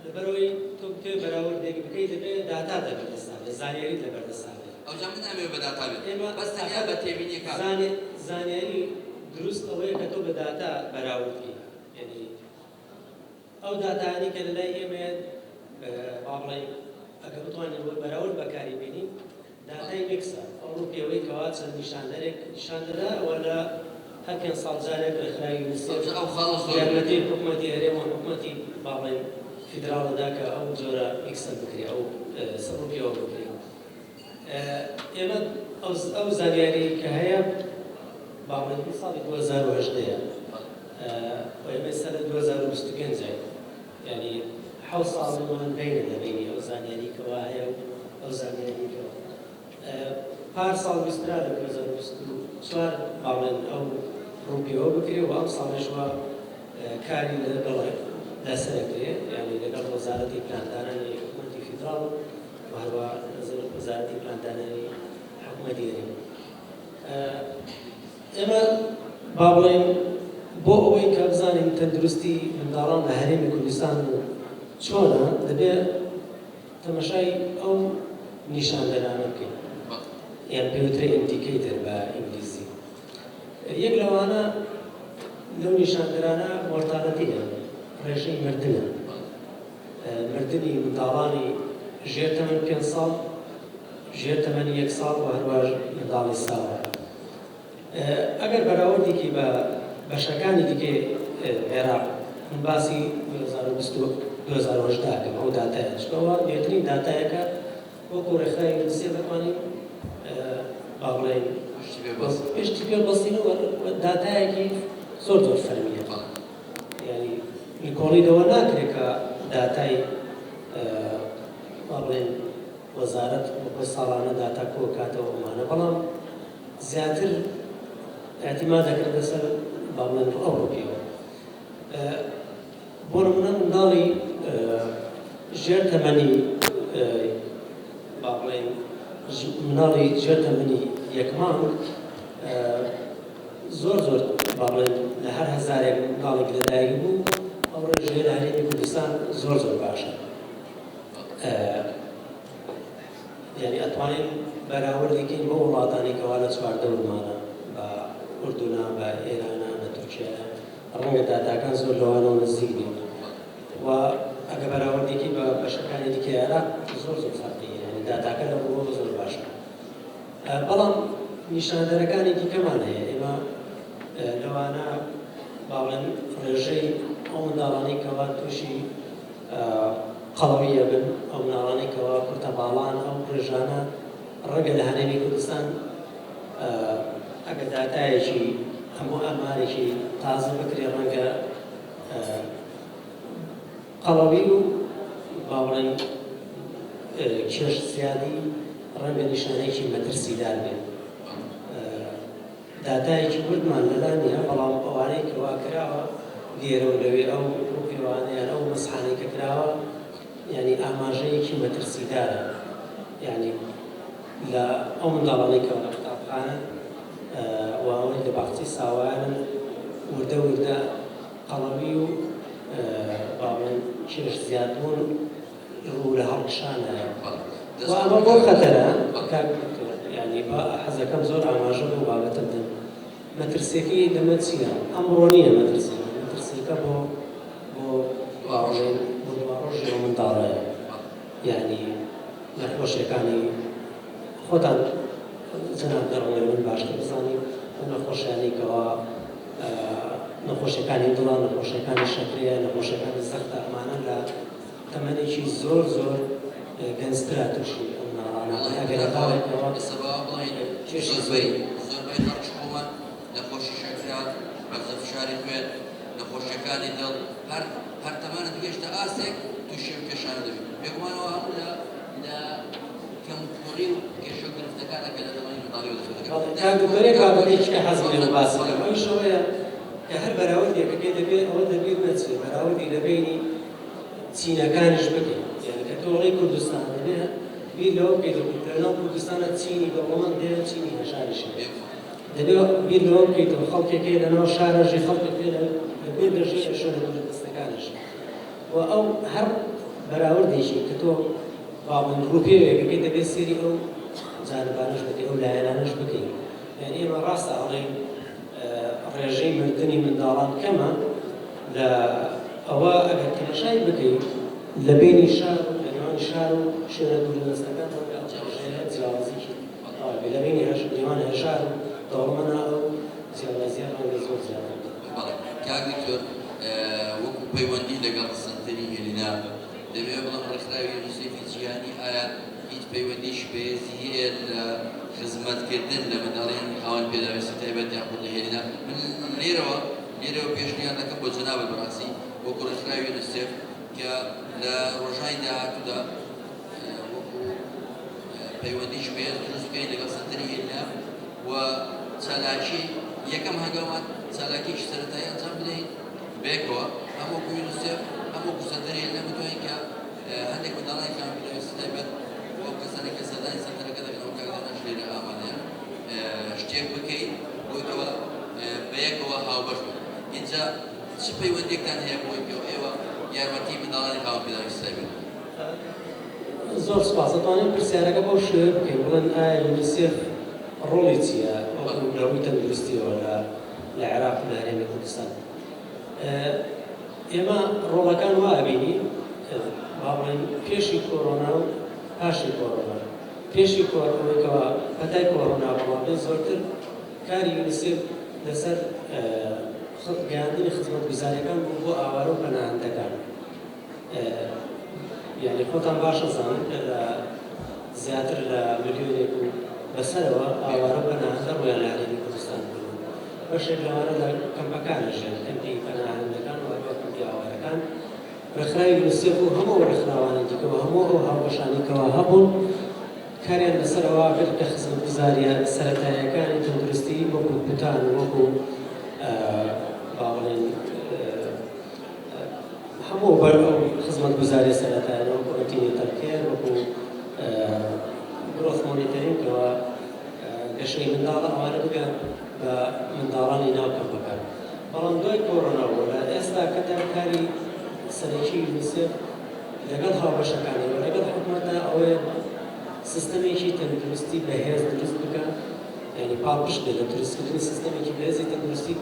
لەبەرەوەی تۆ بتوێ بەراوردێک بکەیت دەبێت داتا دەبەردەستان بێت زانیاری دەبەردەستان بێت ئەوجا من نامەوێت بە داتا بێت بەس تەنیا بە تێبینیەکان زانیاری دروست ئەوەیە کە تۆ بە داتا بەراورد بکەیت یعنی ئەو داتانی کە لەلای ئێمە با بڵێ ئەگەر بتوانین بەراورد بەکاری بێنین داتای میکسە ئەو ڕوپیەوەی کەوا چەند نیشاندەرێک نیشاندەدا وەلا هەرکەن ساڵجارێک ڕێکخراوی یونیسێف یارمەتی حکوومەتی هەرێم و حکوومەتی باڵێن فیدراڵەدا کە ئەو جۆرە میکسە بکرێ ئەو ڕوپیەوە بکرێ. ئێمە ئەو زانیاری کە هەیە باڵێن ساڵی 2010 ئێمە ئێستا لە 2025 یعنی حەوت ساڵمان بینە لەبینی ئەو زانیاری کەوا هەیە و ئەو زانیاری کەەوە پار ساڵ بیسترا لە 2024 باڵێن ئەو ڕوپیەوە بکرێ و ئەم ساڵێژوە کاری لەسەرکرێ یعنی لەگەڵ وەزارەتی پلاندانانی حکوومەتی فیدراڵ و هەروە وەزارەتی پلاندانانی حکوومەتی هەرێم. ئێمە با بڵێن بۆ ئەوەی کە بزانین تەندروستی منداڵان لە هەرێمی کوردستان چۆنە دەبێت تەمەشای ئەو نیشاندەرانە بکەین یان پێوترێ ئیندیکەیتر بە ئینگلیزی. یەک لەوانە لەو نیشاندەرانە مۆرتالەتیە ڕێژەی مردنە مردنی منداڵانی ژێر تەمەن 5 ساڵ ژێر تەمەنی 1 ساڵ و هەروە منداڵی ساوە. ئەگەر بەراوردێکی بە بەشەکانی دیکە عێراق من باسی 2018 کەم ئەو داتایە چکەوە بێترین داتایەکە وەکو ڕێکخراوی یونیسێف دەتوانین با بڵێن پشتی پێ بەستینەوە داتایەکی زۆر زۆر فەرمیە یعنی نیکۆڵیدەوە ناکرێت کە داتای با بڵێن وەزارەت بۆ ساڵانە داتا کۆ کاتەوە ئەمانە بەڵام زیاتر اعتماد دەکرێت لەسەر با بڵێن ئەو ڕوپیەوە. بۆ نمونە منداڵی ژێر تەمەنی با بڵێن مناڵی ژێر تەمەنی 1 مانگ زۆر زۆر با بڵێن لە هەر هەزارێک منداڵێک لەدایک بوو ئەو ڕێژەیە لە هەرێمی کوردستان زۆر زۆر باشە. یعنی ئەتوانین بەراوردێکین بۆ وڵاتانی کەوا لە چواردەورمانە بە ئوردونا بە ئێرانە لە تورکیایە ڕەنگە داتاکان زۆر لەوانەوە نزیک بین و ئەگە بەراوردێکی بە بەشەکانی دیکە عێراق زۆر زۆر فەرقی یعنی داتاکە لەوە زۆر باشە. بەڵام نیشاندەرەکانی دیکەمان هەیە ئێمە لەوانە باڵێن ڕێژەی ئەو منداڵانی کەوا تووشی قەڵەویە بن ئەو مناڵانی کەوا کورتە باڵان ئەو ڕێژانە ڕەنگە لە هەرێمی کوردستان ئەگە داتایەکی هەموو ئەمارێکی تازە بکرێ ڕەنگە قەڵەوی و با بڵێن کێش زیادی ڕەنگە نیشانەیەکی مەترسیدار بێت. داتایەکی وردمان لەلا نییە بەڵام ئەوانەی کەوا کراوە لێرە و لەوێ ئەو ڕوپیەوانەیان ئەو مەسحانەی کە کراوە یعنی ئاماژەیەکی مەترسیدارە یعنی لە ئەو منداڵانەی کەوا لە قوتابخانە و ئەوەی لە باخچەی ساوایانن وردە وردە قەڵەوی و با بڵێن کێش زیاد بوون ڕوو لە هەڵکشانە و ئەمە بۆ خەتەرە یعنی بە حەزەکەم زۆر ئاماژە بۆ بابەتە بدەن. مەترسیەکەی لەمە چییە؟ ئەمڕۆ نییە مەترسیەکە بۆ با بڵێن بۆ دواڕۆژی ئەو منداڵەیە یعنی نەخۆشیەکانی خۆتان جەناب دەڕۆڵێ من باشتر بزانین ئەو نەخۆشیانەی کەوا نەخۆشیەکانی دڵان نەخۆشیەکانی شەکرەیە نەخۆشیەکانی سەختە ئەمانە لە تەمەنێکی زۆر زۆر گەنجترا تووشی ئەو مناڵانە ئەگەر هەتاڵێکەوە کێشی زۆری زۆربەی خەڵکی خۆمان نەخۆشی شەکرا ڕەفزە فشاری خوێن نەخۆشیەکانی دڵ هەر تەمانە گەشتە ئاسێک تووشی ئەم کێشانە دەبێت پێگومانەوە هەموو لە کەمپوڕی و کێشە و گرفتەکانەکە لە دەمەنی منداڵیەوە کاندوکەرێک کابرێکی کە حەز لێ باسی کەم ئەویش ئەوەیە کە هەر بەراوردێکەکەی دەبێت ئەوە دەبێت نەچێت بەراوردی لە بینی چینەکانیش بکەین یعنی کە تۆڵی کوردستان دەبێت بیر لەوە بکەیت لەناو کوردستانە چینی دەوڵەمەند دێت چینی هەشاریش دەبێت بیر لەوە بکەیتەوە خەڵکێکی لەناو شارەژی خەڵکێک لەبێ دەژێت شوێنە دوورودەستەکانش و ئەو هەر بەراوردێکی کە تۆ باڵێن ڕوپێوێکەکەی دەبێت سێری ئەو جانبانش بکەیت ئەو لایەنانش بکەیت یعنی ئێمە ڕاستە ئەڵێن ڕێژەی مردنی منداڵان کەمە لە ئەوە ئەگەر تەماشای بکەیت لە بینی شار و لە نێوانی شار هێشار و شوێنە دوورودەستەکان جیاوازیی لە بینی دیوان هێشار و دەوڵەمەنا ئەو جیاوازیان ڕەنگە زۆر زیاتر کاک دکتۆر وەکو پەیوەندی لەگەڵ سنتەری هێلینا دەبێت بڵام ڕێکخراوی یونیسێفی جیهانی ئایا هیچ پەیوەندیش بەهێزی هەیە لە خزمەتکردن لە منداڵێن ئەوان پێداویستی تایبەت یاخود لە هێلینا من لێرەوە پێشنیار دەکەم بۆ جەنابە بەڕاستی وەکو ڕێکخراوی یونیسێف کە لە ڕۆژهای داهاتوودا وەکو پەیوەندیش بەهێز دروست بکەین لەگەڵ سنتەری هێلینا و چالاکی یەکەم هەنگاوان چالاکیش سەرەتایی ئەنجام بدەین بێکەوە هەم وەکو یونیسێف هەم وەکو سەنتەری هێلینا بتوانین کە هەندێک منداڵانی کە پێداویستی تایبەت بۆ کەسانی کە سەردانی سەنتەرەکە دەکەن ئەو کاکدانەش لێرە ئامادەیە شتێک بکەین بۆیەوە بەیەکەوە هاوبەش بن اینجا چ پەیوەندێکتان هەیە بۆی پێ ئێوە یارمەتی منداڵانی خاوەن پێداویستی تایبەت زۆر سپاس دەتوانین پرسیارەکە بەو شێوە بکەین بڵێن ئایا یونیسێف ڕۆڵی چییە ڕەوی تەندروستیەوە لە عێراق و لە هەرێمی کوردستان ئێمە ڕۆڵەکان وا ئەبینین با بڵێن پێشی کۆڕۆنا و پاشی کۆڕۆنا پێشی کۆڕۆنەوەیکەوە پەتای کۆڕۆنا بەڵام زۆرتر کاری یونیسێف لەسەر گەیاندنی خزمەتگوزاریەکان بوو بۆ ئاوارە و پەناهەندەکان یعنی خۆتان باشە زانن کە زیاتر لە ملیۆنێک و بەسەرەوە ئاوارە پەناهەندە بۆیان لە هەرێمی کوردستان بوون بەشێک لەوانە لە کەمپەکانەژێن کەمپی پەناهەندەکان و کەمپی ئاوارەکان ڕێکخراوی یونیسێف و هەموو ڕێکخراوانی دیکەوە هەموو ئەو هاوبەشانێکەوە هەبوون کاریان لەسەرەوە کرد کە خزمەتگوزاریە سەرەتاییەکانی تەندروستی وەکو کوتان وەکو با بڵێن هەموو بەرەو خزمەتگوزاری سەرەتاییانە وەکو ئەنتینێتەر کێر وەکو گرۆث مۆنیتەرینگەوە گەشەی منداڵە ئەوانە بگەن بە منداڵانی ناو کەمپەکان بەڵام دوای کۆڕۆناوە لە ئێستا کەدا کاری سەرەکی یونیسێف لەگەڵ هاوبەشەکانەوە لەگەڵ حکوومەتدا ئەوەیە سیستەمێکی تەندروستی بەهێز دروست بکەن یعنی پاڵپش بێت لە دروستکردنی سیستەمێکی بەهێزی تەندروستی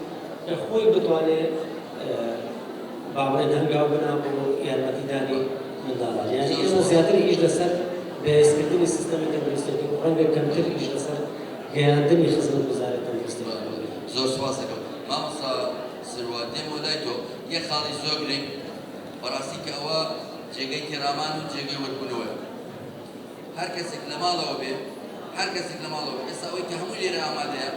کە خۆی بتوانێت با بڵێن هەنگاو بنا بۆ یارمەتیدانی منداڵان یعنی ئێمە زیاتر ئیش لەسەر بەهێزکردنی سیستەمی تەندروستیەکەین و ڕەنگە کەمتر ئیش لەسەر گەیاندنی خزمەتگوزاری تەندروستی زۆر سپاس دەکەم مامۆستا سروات دێمەوە لای تۆ یەک خاڵی زۆر گرنگ بەڕاستی کە ئەوە جێگەی کێرامان و جێگەی وەربوونەوەیە هەر کەسێک لە ماڵەوە بێ هەر کەسێک لە ماڵەوە ئێستا ئەوەی کە هەموو لێرە ئامادەیە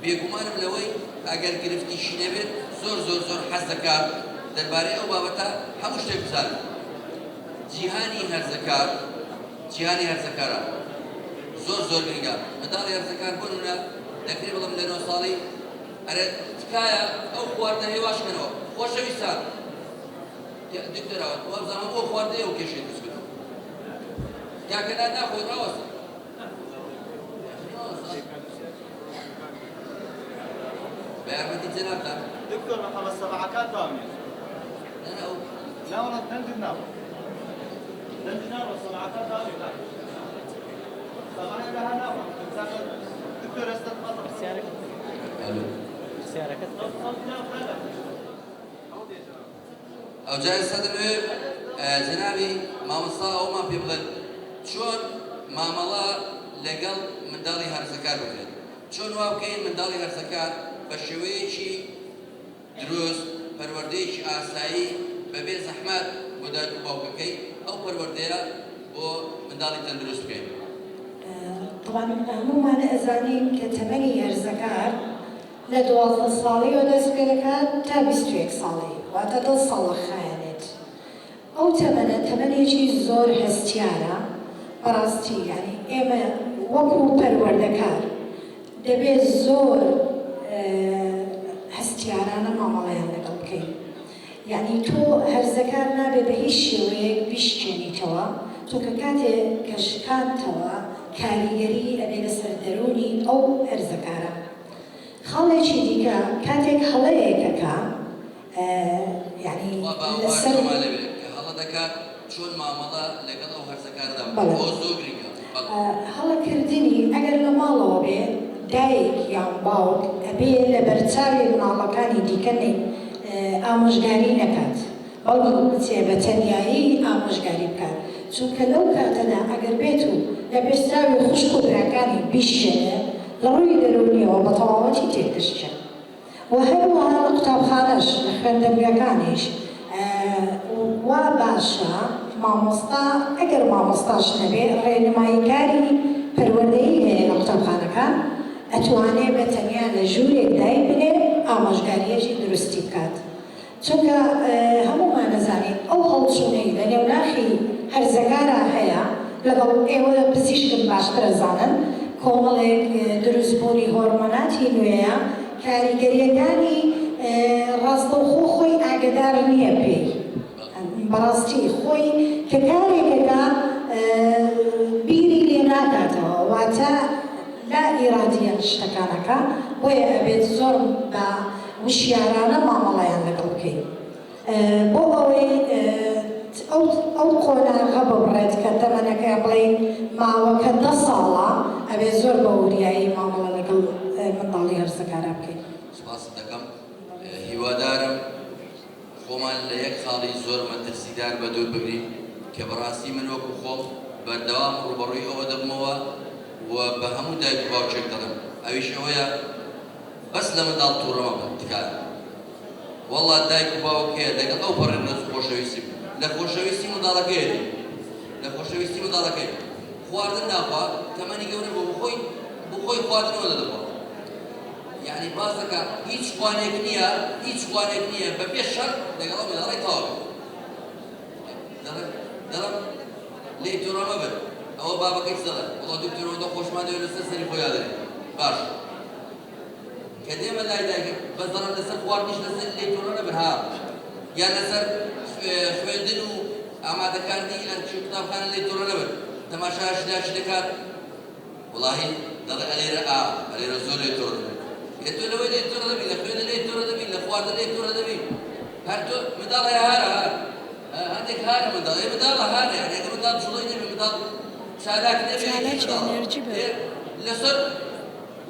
بێگومانم لەوەی ئەگەر گرفتیشی نەبێت زۆر حەز دەکات دەربارەی ئەو بابەتە هەموو شتێک بزانن جیهانی هەرزەکارە زۆر گرنگە منداڵی هەرزەکار بۆنونە دەکرێت بڵم لە 9 ساڵی ئەرێ تکایە ئەو خواردنە هێواشکەنەوە خۆشەویستان دکتۆراوە وابزانم ئەو خواردنەیە و کێشەی دروستکردەوە یاکەدا ناخۆی ڕاوەستە بە یارمەتی جەنابتان دکتۆر محەممەد سەبعەکان داوامێ لا والله دەنگت ناوە دەنگ ناوە سەبعەکان داوامێ سەبعەکە لەها ناوە دکتۆر ئێستا تفەضل پرسیارەکەت ئەو جا ئێستا دەبێت جەنابی مامۆستا ئەومان پێ بڵێن چۆن مامەڵە لەگەڵ منداڵی هەرزەکار بکرێت چۆن وا بکەین منداڵی هەرزەکار بە شێوەیەکی دروست پەروەردەیەکی ئاسایی بەبێ زەحمەت بۆ دایک و باوکەکەی ئەو پەروەردەیە بۆ منداڵی تەندروست بکەین طبعا هەموومان ئەزانین کە تەمەنی هەرزەکار لە 12 ساڵیەوە دەست پێ دەکات تا 21 ساڵی واتە 10 ساڵ خایەنێت ئەو تەمەنێکی زۆر هەستیارە بەڕاستی یعنی ئێمە وەکو پەروەردەکار دەبێت زۆر هەستیارانە مامەڵەیان لەگەڵ بکەین یعنی تۆ هەرزەکار نابێت بە هیچ شێوەیەک بیشکێنیتەوە تۆ کە کاتێک کە شکاندتەوە کاریگەری ئەبێ لەسەر دەرونی ئەو هەرزەکارە خەڵێکی دیکە کاتێک هەڵەیەکەکە یعنی لەسەر هەڵە دەکات چۆن مامەڵە لەگەڵ ئەو هەرزەکاردا بۆ زۆر گرنگە هەڵەکردنی ئەگەر لە ماڵەوە بێ دایک یان باوک ئەبێ لە بەرچاوی مناڵەکانی دیکەنێ ئامۆژگاری نەکات بەڵکو بچێ بە تەنیایی ئامۆژگاری بکات چونکە لەو کاتەدا ئەگەر بێت و لە پێشراوی خوشک و براکانی بیشێنێ لە ڕووی دەرونیەوە بە تەواوەتی تێکدەشتێ و هەروەها لە قوتابخانەش لە خوێندەوریەکانیش وا باشە مامۆستا ئەگەر مامۆستاش نەبێ ڕێنماییکاری پەروەردەیی هەیە لە قوتابخانەکان ئەتوانێت بە تەنیا لە ژوورێک دای بنێ ئاماژگاریەکی دروستی بکات چونکە هەمومان نەزانین ئەو هەڵچوونەی لە نێوناخی هەرزەکارە هەیە لەگەڵ ئێوە پزیشکن باشترە زانن کۆمەڵێک دروستبوونی هۆرمۆناتی نوێیە کاریگەریەکانی ڕاستەوخۆ خۆی ئاگدار نییە پێی بەڕاستی خۆی کە کارێکەکە بیری لێ ناکاتەوە واتە لا ئیرادیەن شتەکانەکە بۆیە ئەبێت زۆر بە وشیارانە مامەڵەیان لەگەڵ بکەین بۆ ئەوەی ئەو قۆناغە ببڕێت کە تەمەنەکە بڵێن ماوەکە 10 ساڵە ئەبێت زۆر بە وریایی مامەڵە لەگەڵ منداڵی هەرزەکارە بکەین سپاس دەکەم هیوادارم خۆمان لە یەک خاڵی زۆر مەترسیدار بە دوور بگرین کە بەڕاستی من وەکو خۆم بەردەوام ڕوبەڕووی ئەوە دەبمەوە و بە هەموو دایک و باوچێک دەڵێم ئەویش ئەوەیە بەس لە منداڵ تووڕەمە بن تکات وەڵا دایک و باوکەیە لەگەڵ ئەو پەڕێنەس خۆشەویستی لە خۆشەویستی منداڵەکەیەتی لە خۆشەویستی منداڵەکەی خواردن ناخوا تەمەنی گەورە بۆ خۆی خواردنەوە دەدەخوا یعنی باز دەکا هیچ خوانێک نییە بە پێش شەڕ لەگەڵ ئەو منداڵی تەواو دەڵێم لێی تووڕەمە بن ئەوە بابەکەی دەڵێ وڵا دکتۆرەوە خۆشمان دەوێت لەسەر سەری خۆی دەرێت باش کە دێمە لای دایکە بەس دەڵێم لەسەر خواردنیش لەسەر لێی تووڕە نەبن ها یان لەسەر خوێندن و ئامادەکاردنی ئەرچی قوتابخانە لێی تووڕە نەبن تەماشاش دەکات وڵاهی دەڵێ ئەلێرە زۆر لێی تووڕە دەبێت تۆ لەوەی لێی تووڕە دەبی لە خوێنە لێی تووڕە دەبی لە خواردن لێی تووڕە دەبی هەر تۆ منداڵە هارە هەندێک هارە منداڵە هارە یعنی ئەگەر منداڵ جوڵەی نەبێ منداڵ چالاک نەبێ لەسەر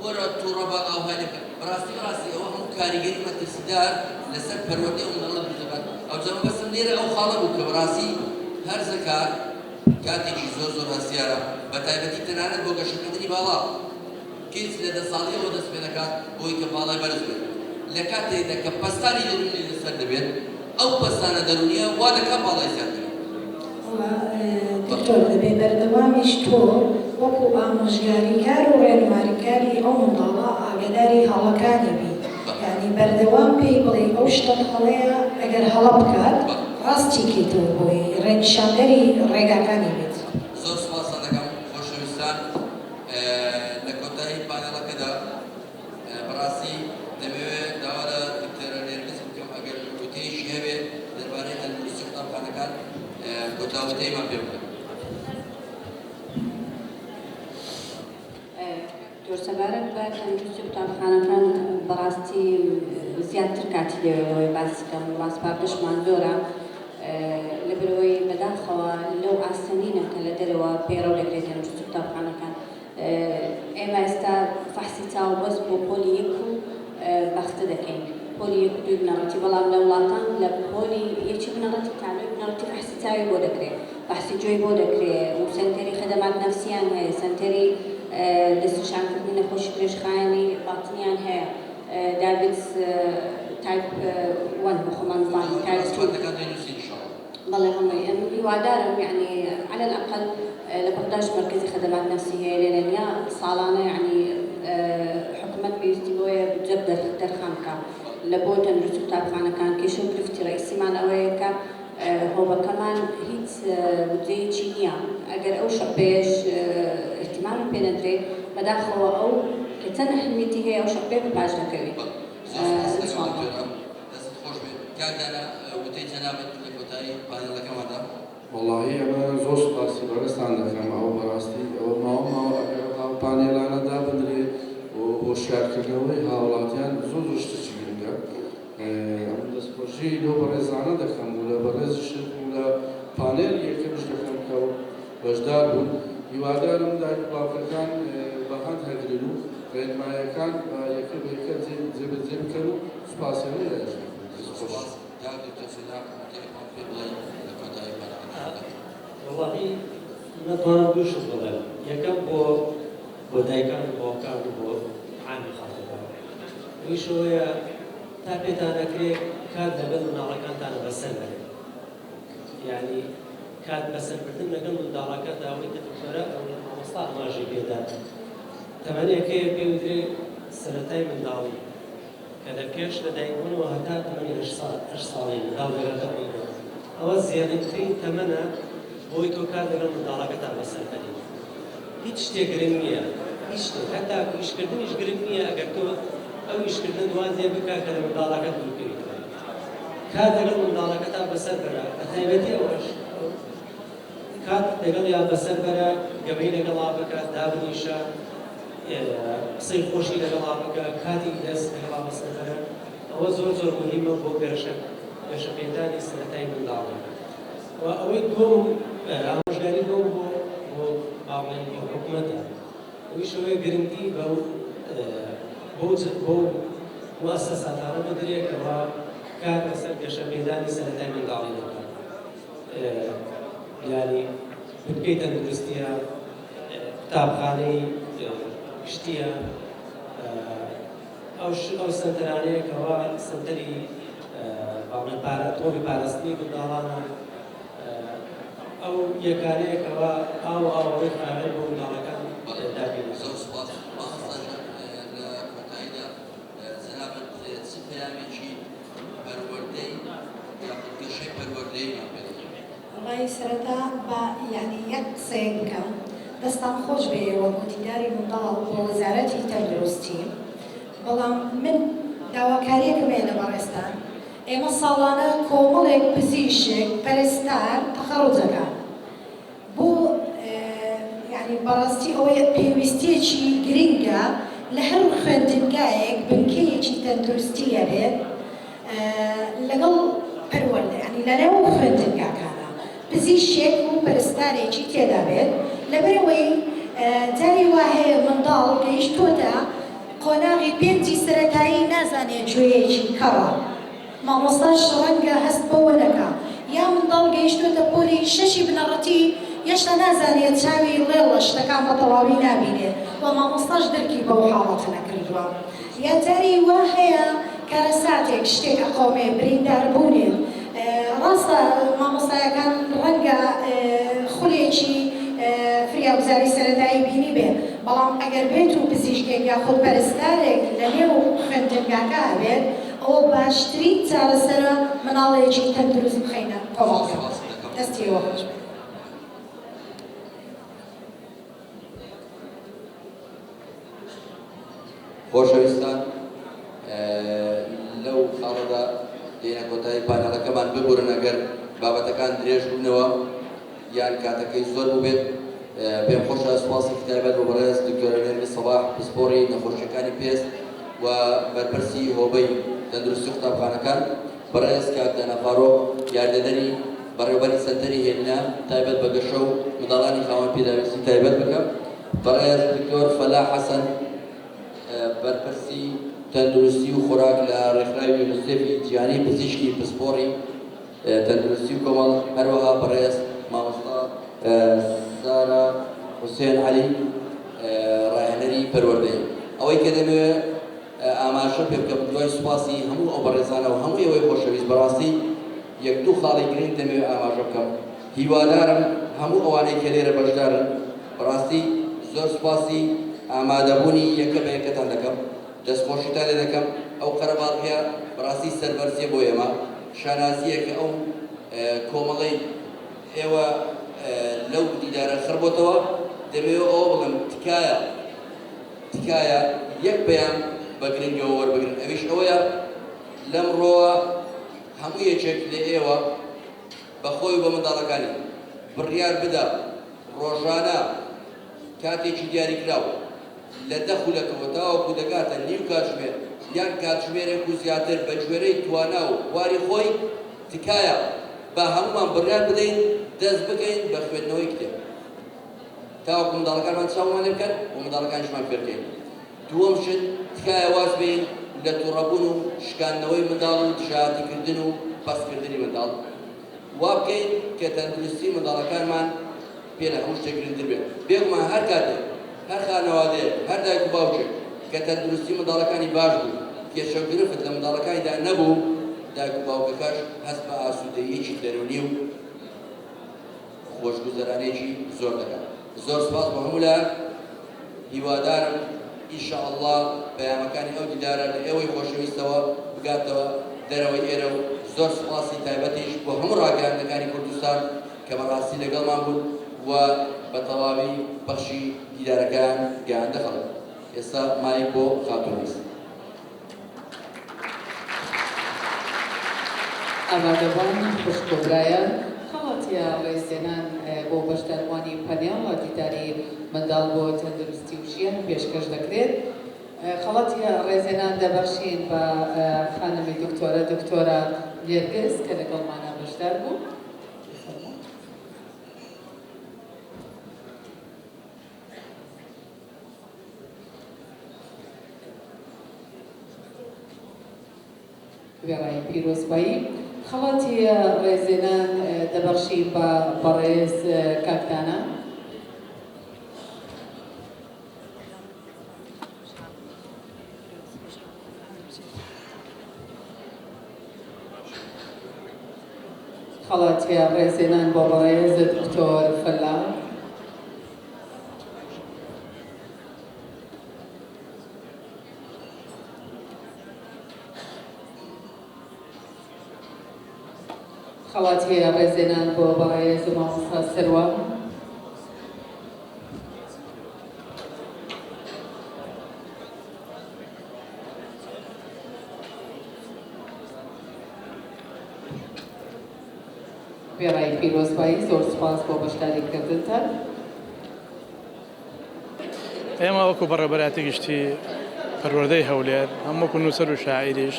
وەرە تووڕە بە ئاوهانەکە بەڕاستی ئەوە هەموو کاریگەری مەترسیدار لەسەر پەروەردەی ئەو منداڵە دەبات ئەو جەمە بەسم لێرە ئەو خاڵە بوو کە بەڕاستی هەر زەکار کاتێکی زۆر هەستیارە بە تایبەتی تەنانەت بۆ گەشەکردنی باڵا کەس لە 10 ساڵیەوە دەست پێ دەکات بۆی کە باڵای بەرز بێت لە کاتێکدا کە پەستانی دەرونی لەسەر دەبێت ئەو پەستانە دەرونیە وا دەکات باڵای زیاد دەبێت دکتۆر دەبێت بەردەوامیش تۆ وەکو ئامۆژگاریکار و ڕێنماریکاری ئەو منداڵە ئاگاداری هەڵەکانی بی یعنی بەردەوام پێی بڵێ ئەو شتت هەڵەیە ئەگەر هەڵە بکات ڕاستی کێتەوە بۆی ڕێنشاندەری ڕێگاکانی بێت زۆر سپاس دەکەم خۆشەویستان لە کۆتایی پانێڵەکەدا بەڕاستی دەمەوێت داوا لە دکتۆرە نێرگس بکەم ئەگەر گوتەیەشی هەبێت دەربارەی تەندروستی قوتابخانەکان گوتاوتەیمان پێ بکەن سەبارەت بە تەندروستی قوتابخانەکان بەڕاستی زیاتر کاتی لێەوەی باسی بکەم ڕاستپاردەشمان زۆرە لەبەرەوەی بەداخەوە لەو ئاسانینە کە لە دەرەوە پێڕەو دەکرێت تەندروستی قوتابخانەکان ئێمە ئێستا فەحسی چاوبەست بۆ پۆلی یەک و بەختە دەکەین پۆلی یەک و دوی بنەڕەتی بەڵام لە وڵاتان لە پۆلی یەکی بنەڕەتی تاالوی بنەڕەتی فەحسی چاوی بۆ دەکرێت بەحسی جۆی بۆ دەکرێت و سەنتەری خەدەمات نەفسیان هەیە سەنتەری دەستنیشانکردنی نەخۆشی درێژخایەنی باتنیان هەیە دابێت تایپ 1 بۆ خۆمان زانین تایپ 2 بەڵێ هەمووی هیوادارم یعنی على الأقل لبغداش مركزي خدمات نفسية لأنها صالانة يعني حكومة بيستوي بتجدد درخانك لبوت تندرس كتابخانة كان كيشو برفتي رئيسي معنا وياك هو كمان هيت بدي تشينيا أجر أو شبيش اهتمام بيندري مداخل أو كتن أهميتي هي أو شبيش باجنا كوي إن شاء الله. كان أنا بدي جنابك لكوتاي بعد لك ماذا؟ والله أنا زوج قاسي برستان دكم أو براستي أو ما أو بانيلانا دا بدري وشار كنوي هاولاتيان زوج تشجيعنا أنا دسبوجي لو برزانا دكم ولا برزش ولا بانيل يكمش دكم كاو بجدارون يوادارم دايك بافكان بهان هدرلو بين ما يكان يكب يكب زب كانوا سباسيني ليش والله نتوانم دوو شت بڵێم یەکەم بۆ دایکان و باوکان و بۆ عامی خەڵکەکان ئەویش ئەوەیە تا پێتان ئەکرێ کات لەگەڵ منداڵەکانتانە بەسەر بەرێن یعنی کات بەسەربردن لەگەڵ منداڵەکاندا ئەوەی کە دکتۆرە ئەو مامۆستا ئاماژەی پێدا تەمەنیەکەیە پێ وترێ سەرەتای منداڵی کە لە پێش لەدایکبوونەوە هەتا تەمەنی 8 ساڵی منداڵ دەگاتە بوویەوە ئەوە زیادەترین تەمەنە بۆی تۆ کار لەگەڵ منداڵەکەتان بەسەر بەرێ هیچ شتێک گرنگ نییە هیچ شتێک هەتا ئیشکردنیش گرنگ نییە ئەگەر تۆ ئەو ئیشکردن وازێ بکە کە لە منداڵەکەت دوورکەویتەوە کات لەگەڵ منداڵەکەتان بەسەر بەرە بە تایبەتی ئەوەش کات لەگەڵ یان بەسەر بەرە گەمەی لەگەڵا بکە دابنیشە قسەی خۆشی لەگەڵا بکە کاتی دەست لەگەڵا بەسەر بەرە ئەوە زۆر زۆر مهمە بۆ گەشەپێدانی سەرەتای منداڵەکە و ئەوەی دووەم ئامۆژگاری دووەم بۆ باڵێن بۆ حکوومەتە ئەویش ئەوەیە گرنگی بۆ موەسسەساتانە بدرێتەوە کار لەسەر گەشەپێدانی سەرەتای منداڵی دەکات یعنی بنکەی تەندروستیە قوتابخانەی گشتیە ئەو سەنتەرانەیەکەوە سەنتەری تۆڕی پاراستنی منداڵانە ئەو یەکانەیەکەوە ئاوەڕێی فراوان بۆ منداڵەکان دابینێت. زۆر سوپاس مامۆستاژە لە کۆتاییدا جەنابەت چ پەیامێکی پەروەردەی یاخود گەشەی پەروەردەییمان پێ دەدەن؟ وڵی سەرەتا بە یعنی یەک قسەیەک بکەم دەستان خۆش بێ وەکو دیداری منداڵ بۆ وەزارەتی تەندروستی بەڵام من داواکاریەکم هەیە لە بەڕێستان ئێمە ساڵانە کۆمەڵێک پزیشک پەرستار تەخەڕوج دەکات بۆ یعنی بەڕاستی ئەوەیە پێویستیەکی گرینگە لە هەر خوێندنگایەک بنکەیەکی تەندروستیە بێت لەگەڵ پەروەردە یعنی لەناو خوێندنگاکانە پزیشک و پەرستارێکی تێدا بێت لەبەرەوەی جاری وا هەیە منداڵ گەیشتۆتە قۆناغی پێنجی سەرەتایی نازانێت گوێیەکی کەڕە مامۆستاش ڕەنگە هەست بەوە نەکا یا منداڵ گەیشتۆتە پۆلی شەشی بنەڕەتی هێشتا نازانێت چاوی لێڵە شتەکان بە تەواوی نابینێت و مامۆستاش دەرکی بەو حاڵەتە نەکردووە یا جاری وا هەیە کارەساتێک شتێک ئەقۆمێ برینداربوونێت ڕاستە مامۆستایەکان ڕەنگە خولێکی فریاوزاری سەرەتایی بینی بێ بەڵام ئەگەر بێت و پزیشکێک یا خودپەرستارێک لە نێو خوێندنگاکە بێت ئەوە باشترین چارەسەرە مناڵەیەکی تەندروست بخەینە کۆمەڵگە دەستیەوە خۆش بێت. خۆشەویستان لەو خاڵەدا دێنە کۆتایی پانەڵەکەمان ببورن ئەگەر بابەتەکان درێژ بوونەوە یان کاتەکەی زۆر بووبێت پێم خۆشە سوپاسی تایبەت بۆ بەڕێز دکتۆرە نێرمی سەباح پسپۆڕی نەخۆشیەکانی پێست و بەرپرسی هۆبەی تەندروستی قوتابخانەکان بەڕێز کاک دەنەفارۆ یاردەدەری بەڕێوەبەری سەنتەری هێلینە تایبەت بە گەشە و منداڵانی خاوەن پێداویستی تایبەت بکەم بەڕێز دکتۆر فەلاح حەسەن بەرپرسی تەندروستی و خۆراک لە ڕێکخراوی یونیسێفی جیهانی پزیشکی پسپۆڕی تەندروستی و کۆمەڵ هەروەها بەڕێز مامۆستا سارا حوسێن عەلی ڕاهێنەری پەروەردەی ئەوەی کە دەمەوێت ئاماژە پێ بکەم دوای سوپاسی هەموو ئەو بەڕێزانە و هەموو ئەوەی خۆشەویست بەڕاستی یەک دوو خاڵی گرنگ دەمەوێت ئاماژە بکەم هیوادارم هەموو ئەوانەی کە لێرە بەشدارن بەڕاستی زۆر سوپاسی ئامادەبوونی یەکە بە یەکەتان دەکەم دەستخۆشیتان لێ دەکەم ئەو قەرەباڵغیە بەڕاستی سەربەرزیە بۆ ئێمە شانازیە کە ئەو کۆمەڵەی ئێوە لەو دیدارە خڕبۆتەوە دەبێت ئەوە بڵم تکایە یەک بەیان بە گرنگەوە وەربگرن ئەویش ئەوەیە لەمڕۆوە هەموو یەکێک لە ئێوە بەخۆی و بە منداڵەکانی بڕیار بدە ڕۆژانە کاتێکی دیاریکراوە لە دەخولەکەوە تاوەکو دەگاتە نیو کاتژمێر یان کاتژمێرێک و زیاتر بە گوێرەی توانا و واری خۆی تکایە بە هەمومان بڕیار بدەین دەست بکەین بە خوێندنەوەی کتێب تاوەکو منداڵەکانمان چاومان لێ بکەن و منداڵەکانیشمان فێر بکەین. دووەم شت تکایە واز بین لە تووڕەبوون و شکاندنەوەی منداڵ و دژایەتیکردن و پەسکردنی منداڵ وا بکەین کە تەندروستی منداڵەکانمان پێ لە هەموو شتێک گرنگتر بێت بێگومان هەر کاتێک هەر خانەوادەیەک هەر دایک و باوکێک کە تەندروستی منداڵەکانی باش بوو کێشەگرفت لە منداڵەکانیدا نەبوو دایک و باوکەکەش هەست بە ئاسوودەییەکی دەرونی و خۆشگوزەرانێکی زۆر دەکات زۆر سپاس بۆ هەموو لە هیوادارم ئینشاءالله پەیامەکانی ئەو دیدارە لە ئێوەی خۆشەویستەوە بگاتەوە دەرەوەی ئێرە و زۆر سپاسی تایبەتیش بۆ هەموو ڕاگەیاندەکانی کوردستان کە بەڕاستی لەگەڵمان بوون و بە تەواوی بەخشی دیدارەکان گەیاندە خەڵک ئێستا مایک بۆ خاتونیست ئامادەبان خوشکۆبرایان خەڵاتیە ڕێزێنان بۆ بەشداروانی پەنیاڵە دیداری منداڵ بۆ تەندروستی و ژیان پێشکەش دەکرێت خەڵاتیە ڕێزێنان دەبەخشین بە خانمی دکتۆرە لێرگز کە لەگەڵمانە بەشدار بوو وێڕای پیرۆزبایی خەڵاتی ڕێزێنان دەبەخشی بە بەڕێز کاکدانە خەڵاتی ڕێزێنان بۆ بەڕێز دکتۆر فەلا خەڵاتی ڕێزێنان بۆ بەڕێز مامۆستا سەروە وێڕای پیرۆزبایی زۆر سپاس بۆ بەشداریکردنتان ئێمە وەکو بەڕێبەراتی گشتی پەروەردەی هەولێر هەموو نووسەر و شاعیریش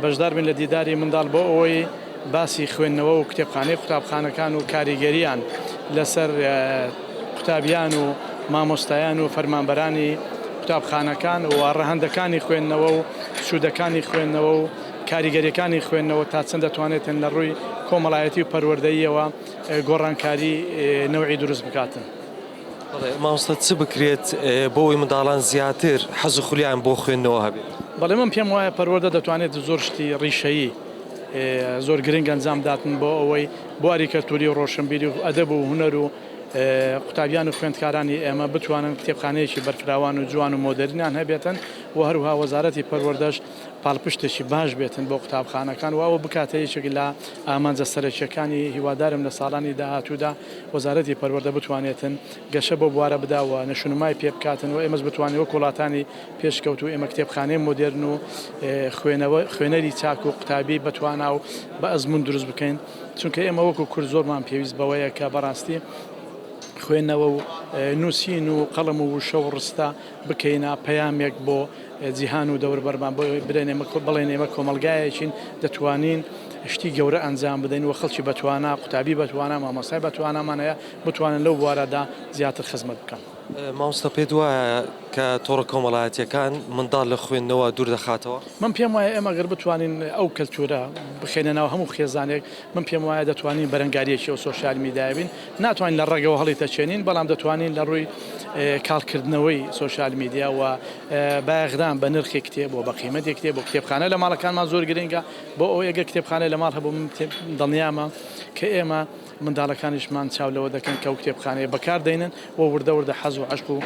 بەشدار بن لە دیداری منداڵ بۆ ئەوەی باسی خوێندنەوە و کتێبخانەی قوتابخانەکان و کاریگەریان لەسەر قوتابیان و مامۆستایان و فەرمانبەرانی قوتابخانەکان و ڕەهەندەکانی خوێندنەوە و سوودەکانی خوێندنەوە و کاریگەریەکانی خوێندنەوە تا چەند دەتوانێتن لە ڕووی کۆمەڵایەتی و پەروەردەییەوە گۆڕانکاری نەوعی دروست بکاتن. مامۆستا چ بکرێت بۆەوەی منداڵان زیاتر حەز و خولیان بۆ خوێندنەوە هەبێت؟ بەڵێ من پێم وایە پەروەردە دەتوانێت زۆر شتی ڕیشەیی زۆر گرنگ ئەنجام داتن بۆ ئەوەی بواری کەلتوری و ڕۆشنبیری و ئەدەب و هونەر و قوتابیان و خوێندکارانی ئێمە بتوانن کتێبخانەیەکی بەرفراوان و جوان و مۆدرنیان هەبێتن و هەروها وەزارەتی پەروەردەش پاڵپشتێکی باش بێتن بۆ قوتابخانەکان و ئەوە بکاتەیەکی لە ئامانجە سەرەکیەکانی هیوادارم لە ساڵانی داهاتوودا وەزارەتی پەروەردە بتوانێتن گەشە بۆ بوارە بداوە نەشونمای پێ بکاتن و ئێمەش بتوانین وەک وڵاتانی پێشکەوت و ئێمە کتێبخانەی مۆدرن و خوێنەری چاک و قوتابی بتوانا و بە ئەزمون دروست بکەین چونکە ئێمە وەکو کورد زۆرمان پێویست بەوەیە کە بەڕاستی خوێندنەوە و نووسین و قەڵم و وشە و ڕستە بکەینە پەیامێک بۆ جیهان و دەوروبەرمان بۆ بڵێن ئێمە کۆمەلگایەکین دەتوانین شتی گەورە ئەنجام بدەین و خەڵکی بەتوانە قوتابی بەتوانە مامۆستای بەتوانەمان هەیە بتوانن لەو بوارەدا زیاتر خزمەت بکەن. مامۆستا پێت وایە کە تۆڕە کۆمەڵایەتیەکان منداڵ لە خوێندنەوە دوور دەخاتەوە؟ من پێم وایە ئێمە گەر بتوانین ئەو کەلتورە بخێنە ناو هەموو خێزانێک من پێم وایە دەتوانین بەرەنگاریەکی و سۆشیال میدیا بین ناتوانین لە ڕێگەوە هەڵی تەچێنین بەڵام دەتوانین لە ڕووی کارکردنەوەی سۆشیال میدیا و باغدان بە نرخی کتێب و بە قیمەتی کتێب و کتێبخانە لە ماڵەکانمان زۆر گرنگە بۆ ئەو ئەگەر کتێبخانە لە ماڵ هەبوو من دڵنیامە کە ئێمە منداڵەکانیشمان چاولەوە دەکەن کە ئەو کتێبخانەیە بەکار دێنن و وردە وردە حەز و عەشق و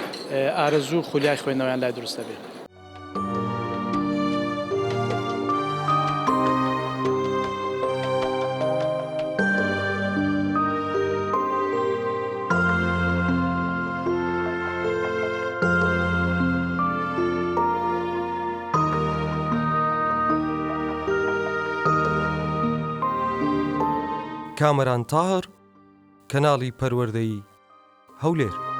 ئارەزوو خولیای خوێندنەوەیان لای دروستە بێت. کامەران تاهر کەناڵی پەروەردەیی هەولێر.